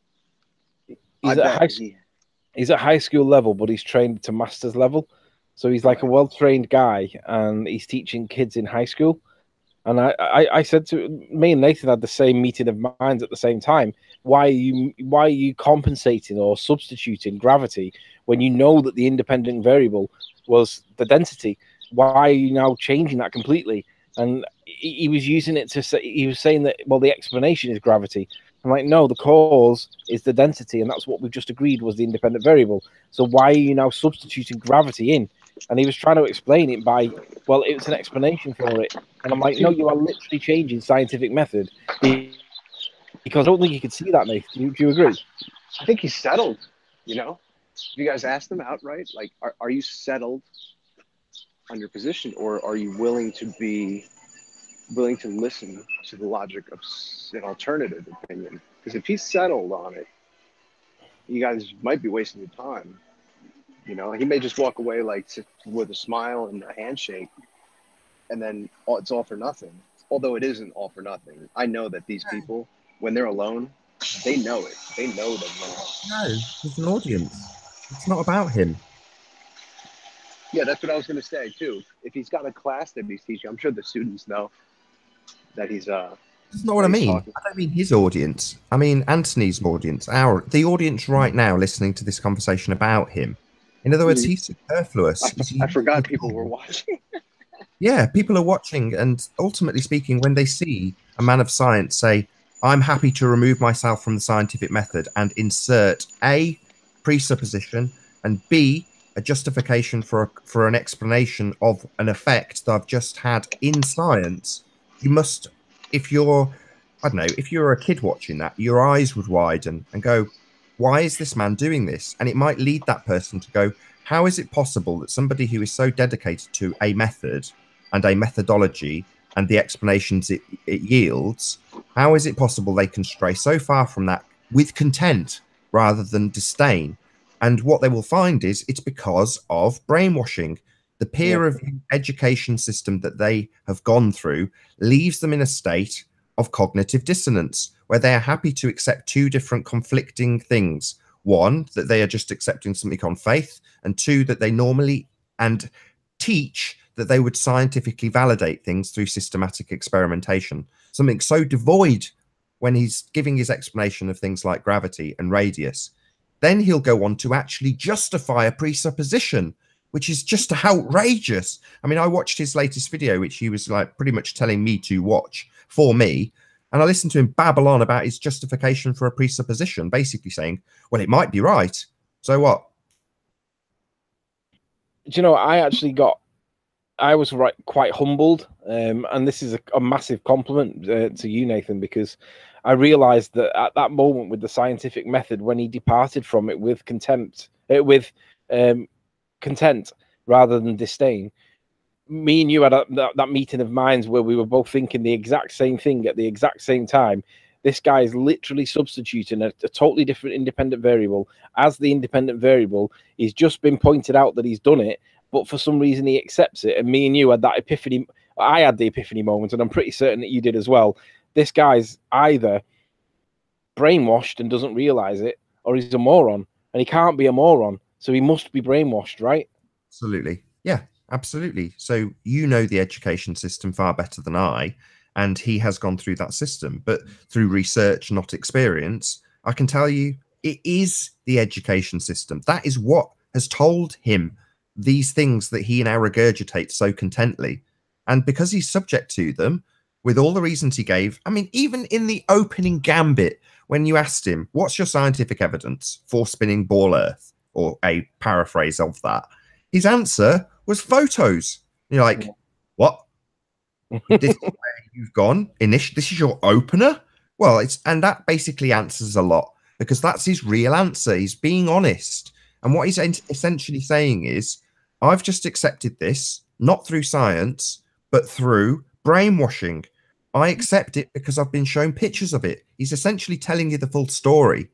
He's at high school level, but he's trained to master's level. So he's like a well-trained guy, and he's teaching kids in high school. And I said to me and Nathan had the same meeting of minds at the same time. Why are you compensating or substituting gravity when you know that the independent variable was the density? Why are you now changing that completely? And he was using it to say, he was saying that, well, the explanation is gravity. I'm like, no, the cause is the density, and that's what we've just agreed was the independent variable. So why are you now substituting gravity in? And he was trying to explain it by, well, it's an explanation for it. And I'm like, no, you are literally changing scientific method because I don't think you could see that, Nathan. Do you agree? I think he's settled, you know? You guys asked him outright, like, are you settled on your position, or are you willing to listen to the logic of an alternative opinion? Because if he's settled on it, you guys might be wasting your time. You know, he may just walk away like with a smile and a handshake, and then it's all for nothing. Although it isn't all for nothing. I know that these people, when they're alone, they know it. They know that they're alone. No, there's an audience. It's not about him. Yeah, that's what I was going to say too. If he's got a class that he's teaching, I'm sure the students know that he's That's not what I mean. I don't mean his audience. I mean Anthony's audience. The audience right now listening to this conversation about him. In other words, he's superfluous. I forgot people were watching. Yeah, people are watching, and ultimately speaking, when they see a man of science say, I'm happy to remove myself from the scientific method and insert A, presupposition, and B, a justification for an explanation of an effect that I've just had in science, you must, if you're a kid watching that, your eyes would widen and go, why is this man doing this? And it might lead that person to go, how is it possible that somebody who is so dedicated to a method and a methodology and the explanations it yields, how is it possible they can stray so far from that with content rather than disdain? And what they will find is it's because of brainwashing. The peer review education system that they have gone through leaves them in a state of cognitive dissonance, where they are happy to accept two different conflicting things. One, that they are just accepting something on faith, and two, that they normally and teach that they would scientifically validate things through systematic experimentation. Something so devoid when he's giving his explanation of things like gravity and radius. Then he'll go on to actually justify a presupposition, which is just outrageous. I mean, I watched his latest video, which he was like pretty much telling me to watch for me. And I listened to him babble on about his justification for a presupposition, basically saying, well, it might be right. So what? Do you know, I was quite humbled. And this is a massive compliment to you, Nathan, because I realized that at that moment with the scientific method, when he departed from it with content rather than disdain, me and you had that meeting of minds where we were both thinking the exact same thing at the exact same time. This guy is literally substituting a totally different independent variable as the independent variable. He's just been pointed out that he's done it, but for some reason he accepts it. And me and you had that epiphany. I had the epiphany moment, and I'm pretty certain that you did as well. This guy's either brainwashed and doesn't realize it, or he's a moron, and he can't be a moron, so he must be brainwashed, right? Absolutely. Yeah, absolutely. So you know the education system far better than I, and he has gone through that system, but through research, not experience. I can tell you it is the education system. That is what has told him these things that he now regurgitates so contently. And because he's subject to them, with all the reasons he gave, I mean, even in the opening gambit, when you asked him, what's your scientific evidence for spinning ball Earth, or a paraphrase of that, his answer was photos. You're like, what? This is where you've gone? This is your opener? Well, and that basically answers a lot, because that's his real answer. He's being honest. And what he's essentially saying is, I've just accepted this, not through science, but through brainwashing. I accept it because I've been shown pictures of it. He's essentially telling you the full story.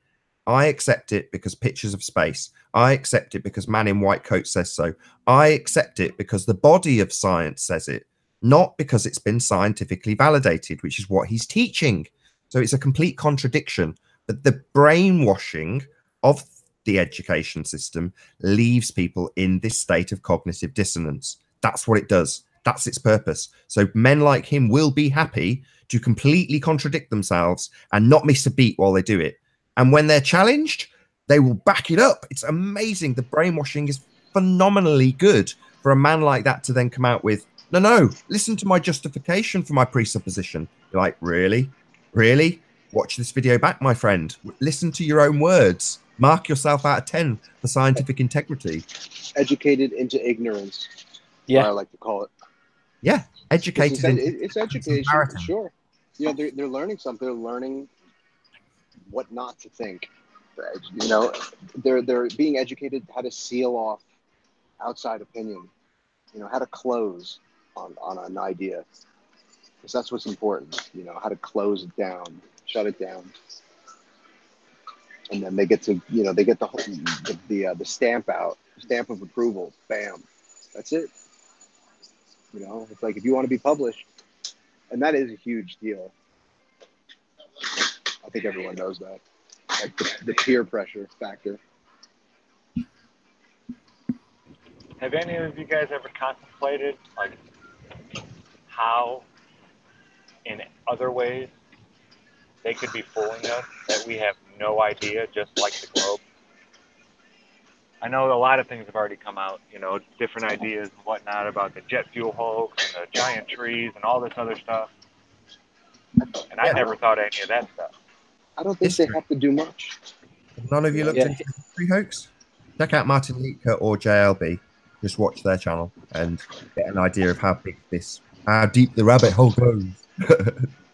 I accept it because pictures of space. I accept it because man in white coat says so. I accept it because the body of science says it, not because it's been scientifically validated, which is what he's teaching. So it's a complete contradiction. But the brainwashing of the education system leaves people in this state of cognitive dissonance. That's what it does. That's its purpose. So men like him will be happy to completely contradict themselves and not miss a beat while they do it. And when they're challenged, they will back it up. It's amazing. The brainwashing is phenomenally good for a man like that to then come out with, no, listen to my justification for my presupposition. You're like, really? Really? Watch this video back, my friend. Listen to your own words. Mark yourself out of 10 for scientific integrity. Educated into ignorance. Yeah, I like to call it. Yeah, educated. It's education, sure. You know, they're learning something. They're learning what not to think. You know, they're being educated how to seal off outside opinion. You know, how to close on an idea, because that's what's important. You know, how to close it down, shut it down, and then they get to, you know, they get the stamp of approval. Bam, that's it. You know, it's like, if you want to be published, and that is a huge deal. I think everyone knows that. Like the peer pressure factor. Have any of you guys ever contemplated, like, how in other ways they could be fooling us that we have no idea, just like the globe? I know a lot of things have already come out, you know, different ideas and whatnot about the jet fuel hoax and the giant trees and all this other stuff. And I never thought of any of that stuff. I don't think they have to do much. None of you looked into the history hoax? Check out Martin Leaker or JLB. Just watch their channel and get an idea of how deep the rabbit hole goes.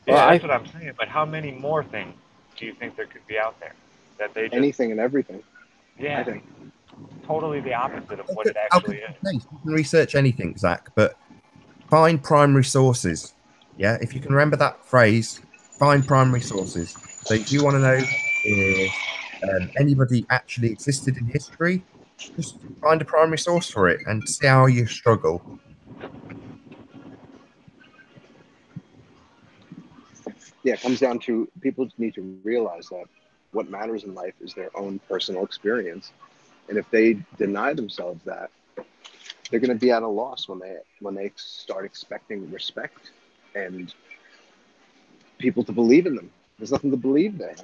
Yeah, that's what I'm saying. But how many more things do you think there could be out there that they just... Anything and everything. Yeah, I think. Totally the opposite of what it actually is. You can research anything, Zach, but find primary sources. Yeah, if you can remember that phrase, find primary sources. So if you want to know if anybody actually existed in history, just find a primary source for it and see how you struggle. Yeah, it comes down to, people need to realize that what matters in life is their own personal experience. And if they deny themselves that, they're going to be at a loss when they start expecting respect and people to believe in them. There's nothing to believe there.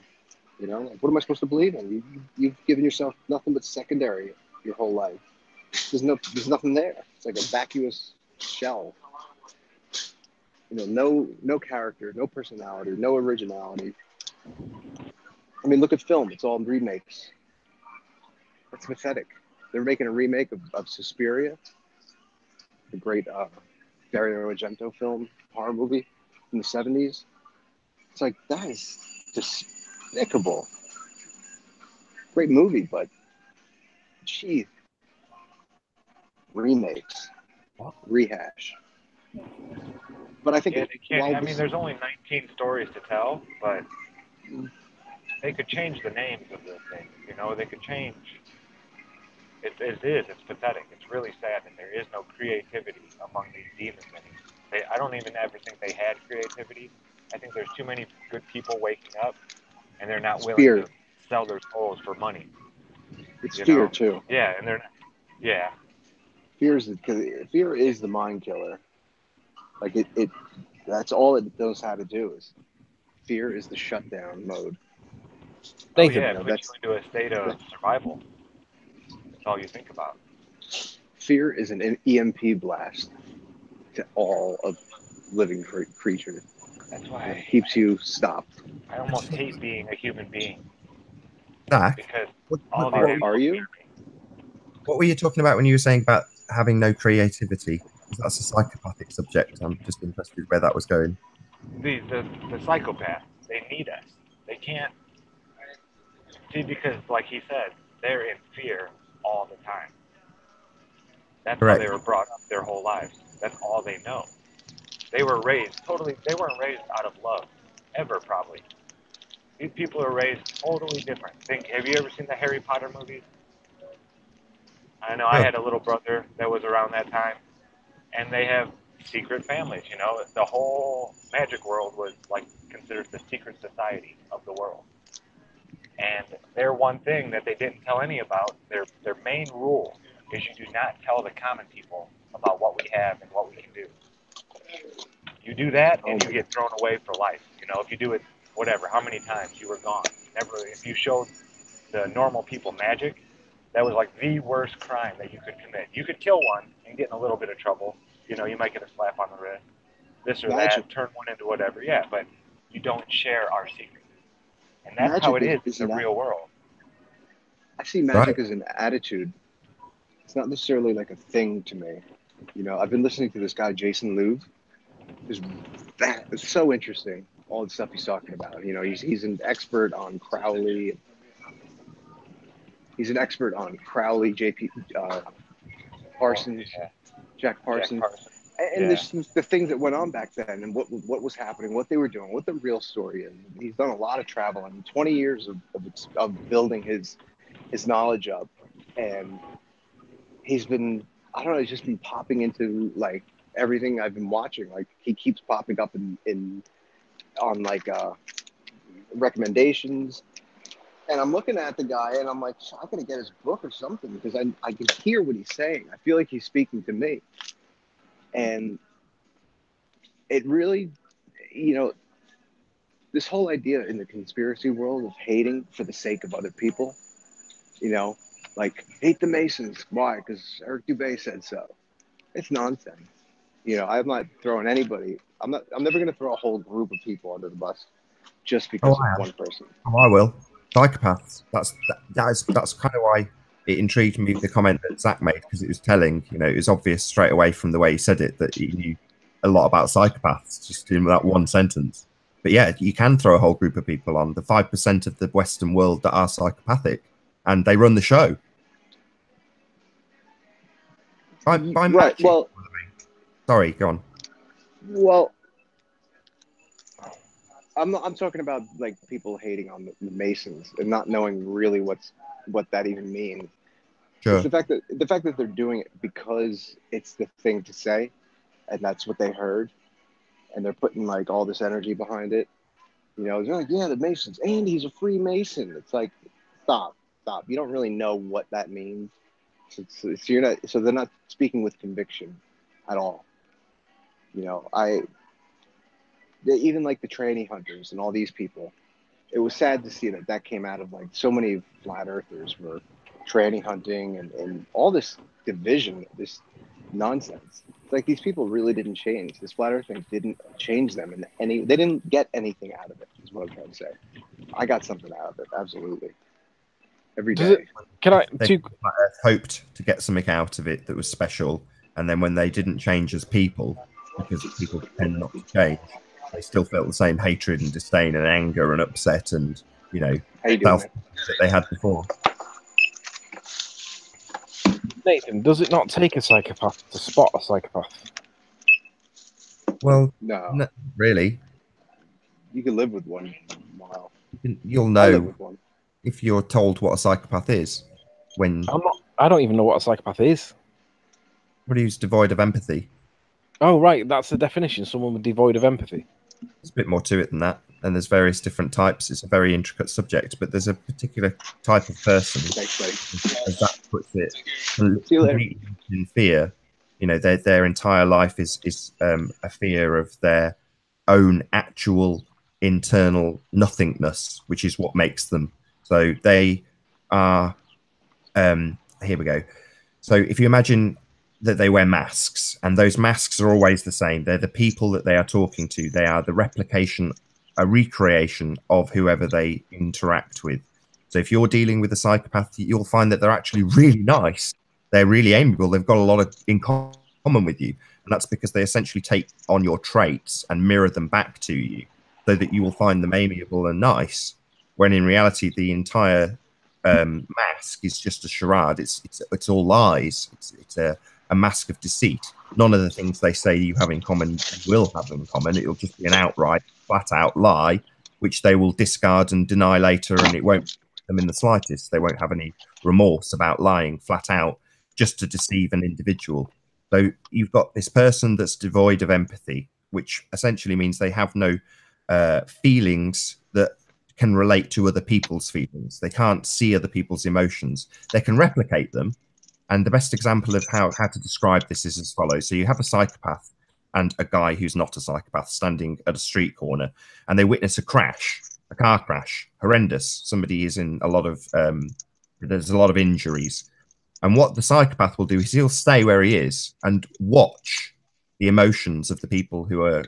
You know, like, what am I supposed to believe in? You've given yourself nothing but secondary your whole life. There's nothing there. It's like a vacuous shell. You know, no character, no personality, no originality. I mean, look at film. It's all remakes. That's pathetic. They're making a remake of Suspiria, the great Dario Argento film, horror movie in the 70s. It's like, that is despicable. Great movie, but gee, remakes, rehash. But I think there's only 19 stories to tell, but they could change the names of the things. You know, they could change. It's pathetic. It's really sad that there is no creativity among these demons anymore. I don't even ever think they had creativity. I think there's too many good people waking up, and they're not willing to sell their souls for money. It's fear too. Yeah, and they're not. Yeah. Fear is the mind killer. Like that's all it knows how to do. Is fear is the shutdown mode. Nathan, it puts you into a state of survival. That's all you think about. Fear is an EMP blast to all of living creatures. That's why it keeps you stopped. I almost hate being a human being. Zach, because are you? What were you talking about when you were saying about having no creativity? That's a psychopathic subject. I'm just interested where that was going. The psychopaths, they need us. can't see, because like he said, they're in fear all the time. That's Correct. how they were brought up their whole lives. That's all they know. They were raised totally, they weren't raised out of love, ever probably. These people are raised totally different. Have you ever seen the Harry Potter movies? I know I had a little brother that was around that time, and they have secret families, you know. The whole magic world was like considered the secret society of the world. And their one thing that they didn't tell any about, their main rule is you do not tell the common people about what we have and what we can do. You do that and you get thrown away for life. You know, if you do it, whatever, how many times, you were gone. Never, if you showed the normal people magic, that was like the worst crime that you could commit. You could kill one and get in a little bit of trouble. You know, you might get a slap on the wrist, this or that, turn one into whatever. Yeah, but you don't share our secrets. And that's how it is in the real world. I see magic as an attitude. It's not necessarily like a thing to me. You know, I've been listening to this guy, Jason Louv. It's so interesting, all the stuff he's talking about. You know, he's an expert on Crowley. He's an expert on Crowley, J.P. Parsons, Jack Parsons. And there's the things that went on back then and what was happening, what they were doing, what the real story is. He's done a lot of travel and 20 years of building his knowledge up. And he's been, I don't know, he's just been popping into like everything I've been watching. Like he keeps popping up on like recommendations. And I'm looking at the guy and I'm like, I gotta get his book or something because I can hear what he's saying. I feel like he's speaking to me. And it really, you know, this whole idea in the conspiracy world of hating for the sake of other people, you know, like hate the Masons. Why? Because Eric Dubé said so. It's nonsense. You know, I'm not throwing anybody. I'm never going to throw a whole group of people under the bus just because of one person. Oh, I will. Psychopaths. That's kind of why it intrigued me, the comment that Zach made, because it was telling. You know, it was obvious straight away from the way he said it that he knew a lot about psychopaths just in that one sentence. But yeah, you can throw a whole group of people on the 5% of the Western world that are psychopathic, and they run the show. By magic, well, sorry, go on. Well, I'm talking about like people hating on the Masons and not knowing really what that even means. Sure. It's the fact that they're doing it because it's the thing to say, and that's what they heard, and they're putting like all this energy behind it. You know, they're like, yeah, the Masons, and he's a Freemason. It's like, stop. You don't really know what that means. So they're not speaking with conviction at all. You know, even like the tranny hunters and all these people, it was sad to see that came out of like so many flat earthers were tranny hunting and all this division, this nonsense. It's like these people really didn't change. This flat earth thing didn't change them they didn't get anything out of it, is what I'm trying to say. I got something out of it, absolutely. Every day. They hoped to get something out of it that was special, and then when they didn't change as people, because people tend not to change, they still felt the same hatred and disdain and anger and upset and, you know, that they had before. Nathan, does it not take a psychopath to spot a psychopath? Well, no, not really. You can live with one while. You'll know if you're told what a psychopath is. I don't even know what a psychopath is. Somebody who's devoid of empathy. Oh, right. That's the definition. Someone devoid of empathy. There's a bit more to it than that. And there's various different types. It's a very intricate subject, but there's a particular type of person, as that puts it, completely in fear. You know, their entire life is a fear of their own actual internal nothingness, which is what makes them. So they are, here we go. So if you imagine that they wear masks, and those masks are always the same. They're the people that they are talking to. They are the replication, a recreation of whoever they interact with. So if you're dealing with a psychopath, you'll find that they're actually really nice. They're really amiable. They've got a lot in common with you. And that's because they essentially take on your traits and mirror them back to you so that you will find them amiable and nice. when in reality the entire mask is just a charade. It's all lies. It's a mask of deceit. None of the things they say you have in common you will have in common. It'll just be an outright, flat out lie, which they will discard and deny later, and it won't hurt them in the slightest. They won't have any remorse about lying flat out just to deceive an individual. So you've got this person that's devoid of empathy, which essentially means they have no feelings that can relate to other people's feelings. They can't see other people's emotions. They can replicate them. And the best example of how to describe this is as follows. So you have a psychopath and a guy who's not a psychopath standing at a street corner, and they witness a crash, a car crash, horrendous. Somebody is in a lot of, there's a lot of injuries. And what the psychopath will do is he'll stay where he is and watch the emotions of the people who are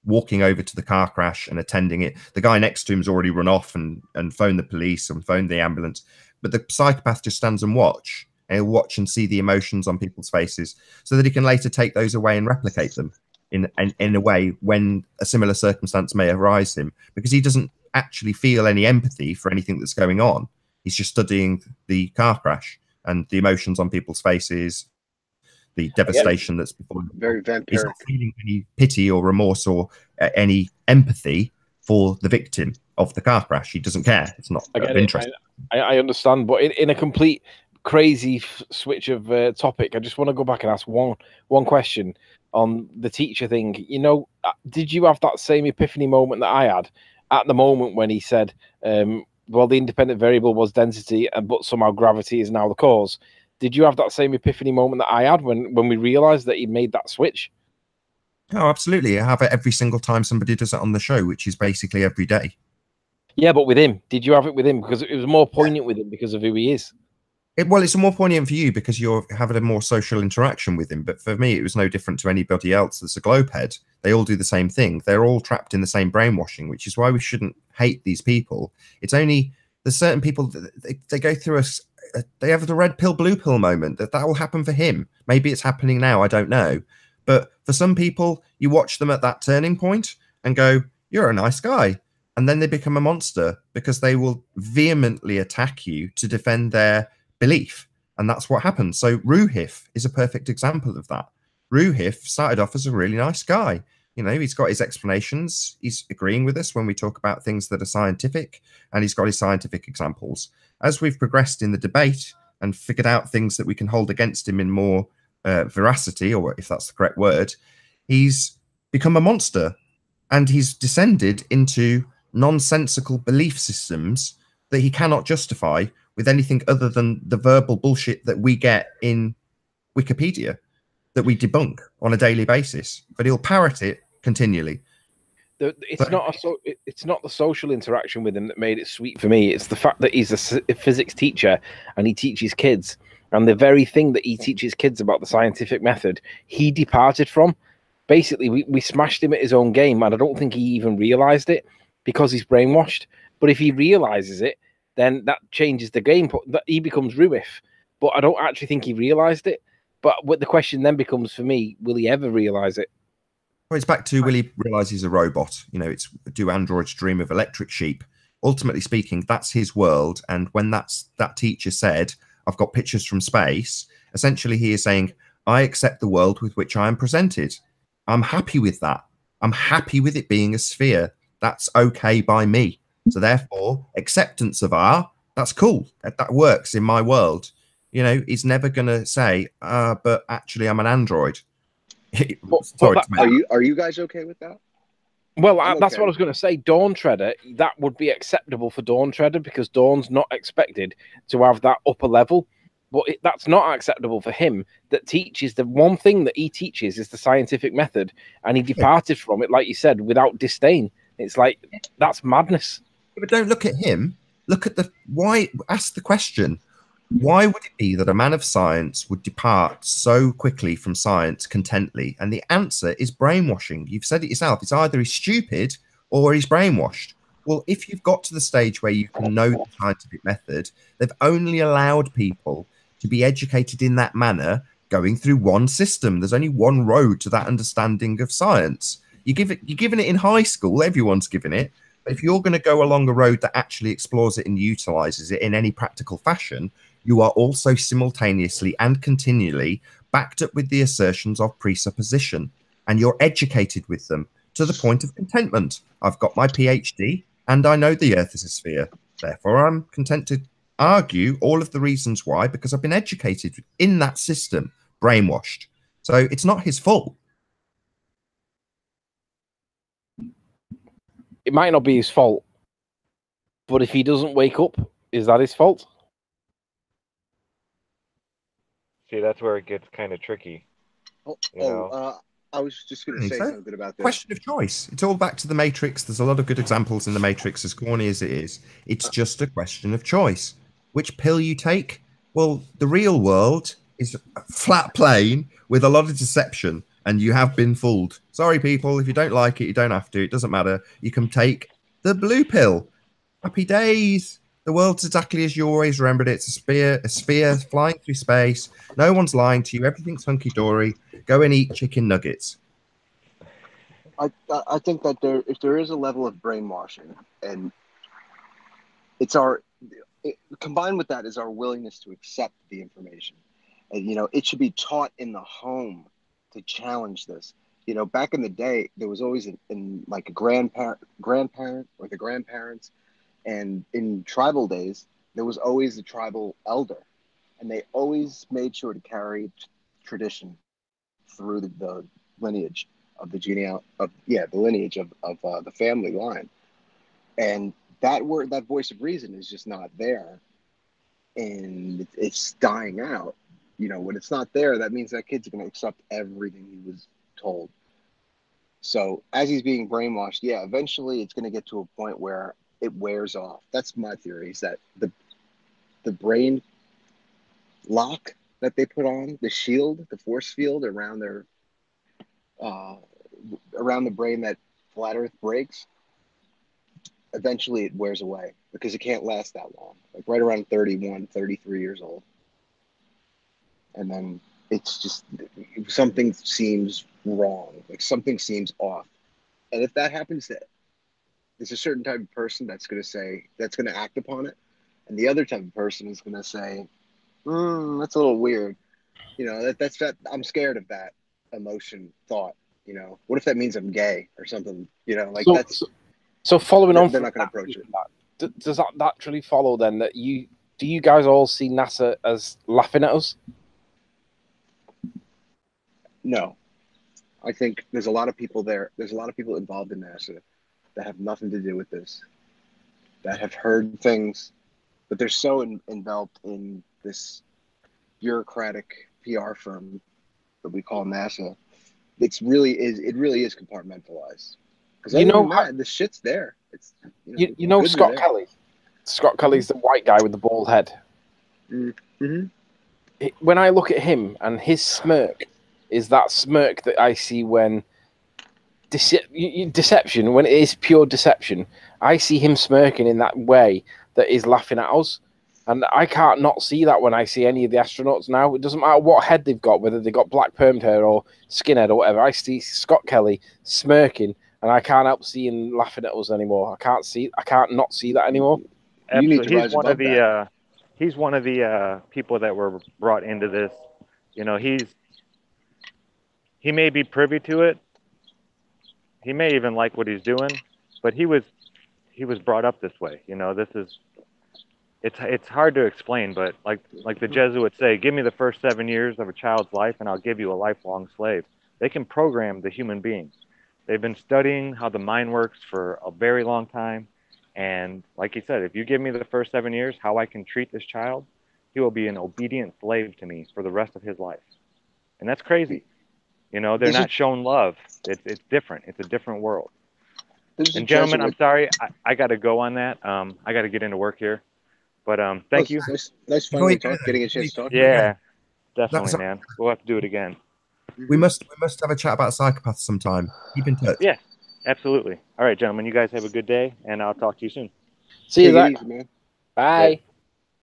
walking over to the car crash and attending it. The guy next to him's already run off and phoned the police and phoned the ambulance. But the psychopath just stands and watch. And he'll watch and see the emotions on people's faces so that he can later take those away and replicate them in a way when a similar circumstance may arise him, because he doesn't actually feel any empathy for anything that's going on. He's just studying the car crash and the emotions on people's faces, the devastation that's before him. Very vampiric. He's not feeling any pity or remorse or any empathy for the victim of the car crash. He doesn't care. It's not of interest. I understand, but in a complete crazy switch of topic, I just want to go back and ask one question on the teacher thing. You know, did you have that same epiphany moment that I had at the moment when he said, well, the independent variable was density, but somehow gravity is now the cause? Did you have that same epiphany moment that I had when we realized that he made that switch? Oh, absolutely. I have it every single time somebody does it on the show, which is basically every day. Yeah, but with him, did you have it with him? Because it was more poignant with him because of who he is. Well, it's more poignant for you because you're having a more social interaction with him. But for me, it was no different to anybody else that's a globehead. They all do the same thing. They're all trapped in the same brainwashing, which is why we shouldn't hate these people. It's only there's certain people that they go through they have the red pill, blue pill moment that will happen for him. Maybe it's happening now. I don't know. But for some people, you watch them at that turning point and go, you're a nice guy. And then they become a monster because they will vehemently attack you to defend their belief. And that's what happens. So Ruhif is a perfect example of that. Ruhif started off as a really nice guy. You know, he's got his explanations. He's agreeing with us when we talk about things that are scientific, and he's got his scientific examples. As we've progressed in the debate and figured out things that we can hold against him in more veracity, or if that's the correct word, he's become a monster, and he's descended into nonsensical belief systems that he cannot justify with anything other than the verbal bullshit that we get in Wikipedia that we debunk on a daily basis. But he'll parrot it continually. It's not the social interaction with him that made it sweet for me. It's the fact that he's a physics teacher and he teaches kids, and the very thing that he teaches kids about the scientific method, he departed from. Basically, we smashed him at his own game, and I don't think he even realized it because he's brainwashed. But if he realizes it, then that changes the game. He becomes Ruif. But I don't actually think he realized it. But what the question then becomes for me, will he ever realize it? Well, it's back to will he realize he's a robot? You know, it's do androids dream of electric sheep? Ultimately speaking, that's his world. And when that teacher said, I've got pictures from space, essentially he is saying, I accept the world with which I am presented. I'm happy with that. I'm happy with it being a sphere. That's okay by me. So therefore, acceptance of that's cool. That works in my world. You know, he's never going to say, but actually I'm an android. Are you guys okay with that? Well, that's what I was going to say. Dawn Treader, that would be acceptable for Dawn Treader because Dawn's not expected to have that upper level. But that's not acceptable for him that teaches the one thing that he teaches is the scientific method. And he departed from it, like you said, without disdain. It's like, that's madness. But don't look at him. Look at why. Ask the question. Why would it be that a man of science would depart so quickly from science contently? And the answer is brainwashing. You've said it yourself. It's either he's stupid or he's brainwashed. Well, if you've got to the stage where you can know the scientific method, they've only allowed people to be educated in that manner going through one system. There's only one road to that understanding of science. You're given it in high school. Everyone's given it. If you're going to go along a road that actually explores it and utilizes it in any practical fashion, you are also simultaneously and continually backed up with the assertions of presupposition, and you're educated with them to the point of contentment. I've got my PhD and I know the earth is a sphere. Therefore, I'm content to argue all of the reasons why, because I've been educated in that system, brainwashed. So it's not his fault. It might not be his fault, but if he doesn't wake up, is that his fault? See, that's where it gets kind of tricky. I was just going to say something about this. Question of choice. It's all back to the Matrix. There's a lot of good examples in the Matrix, as corny as it is. It's just a question of choice. Which pill you take? Well, the real world is flat plane with a lot of deception, and you have been fooled. Sorry, people. If you don't like it, you don't have to. It doesn't matter. You can take the blue pill. Happy days. The world's exactly as you always remembered it. It's a sphere flying through space. No one's lying to you. Everything's hunky-dory. Go and eat chicken nuggets. I think that if there is a level of brainwashing, and combined with that is our willingness to accept the information. And, it should be taught in the home to challenge this. Back in the day, there was always like a grandparent or the grandparents. And in tribal days, there was always a tribal elder, and they always made sure to carry tradition through the lineage of the lineage of the family line. And that voice of reason is just not there, and it's dying out. When it's not there, that means that kid's going to accept everything he was told. So as he's being brainwashed, eventually it's going to get to a point where it wears off. That's my theory, is that the brain lock that they put on, the shield, the force field around their around the brain that flat Earth breaks, eventually it wears away because it can't last that long. Like right around 31, 33 years old. And then it's just something seems wrong, like something seems off. And if that happens, there's a certain type of person that's going to act upon it. And the other type of person is going to say, that's a little weird. That's I'm scared of that emotion thought. What if that means I'm gay or something? So following on, they're not going to approach it. Does that naturally follow then that do you guys all see NASA as laughing at us? No, I think there's a lot of people there. There's a lot of people involved in NASA that have nothing to do with this, that have heard things, but they're so enveloped in this bureaucratic PR firm that we call NASA. It really is compartmentalized. Because the shit's there. It's Scott Kelly. Scott Kelly's the white guy with the bald head. Mm-hmm. When I look at him and his smirk is that smirk that I see when deception, when it is pure deception, I see him smirking in that way that is laughing at us. And I can't not see that when I see any of the astronauts now. It doesn't matter what head they've got, whether they've got black permed hair or skinhead or whatever. I see Scott Kelly smirking, and I can't help seeing laughing at us anymore. I can't not see that anymore. Absolutely. He's one of the people that were brought into this. He may be privy to it. He may even like what he's doing, but he was brought up this way. It's hard to explain, but like the Jesuits say, give me the first 7 years of a child's life and I'll give you a lifelong slave. They can program the human being. They've been studying how the mind works for a very long time. And like he said, if you give me the first 7 years, how I can treat this child, he will be an obedient slave to me for the rest of his life. And that's crazy. They're not shown love. It's different. It's a different world. And gentlemen, I'm sorry, I got to go on that. I got to get into work here. But thank you. Nice finally getting a chance to talk. Yeah, definitely, man. We'll have to do it again. We must have a chat about Psychopath sometime. Keep in touch. Yeah, absolutely. All right, gentlemen, you guys have a good day, and I'll talk to you soon. See you, Zach. Easy, man. Bye.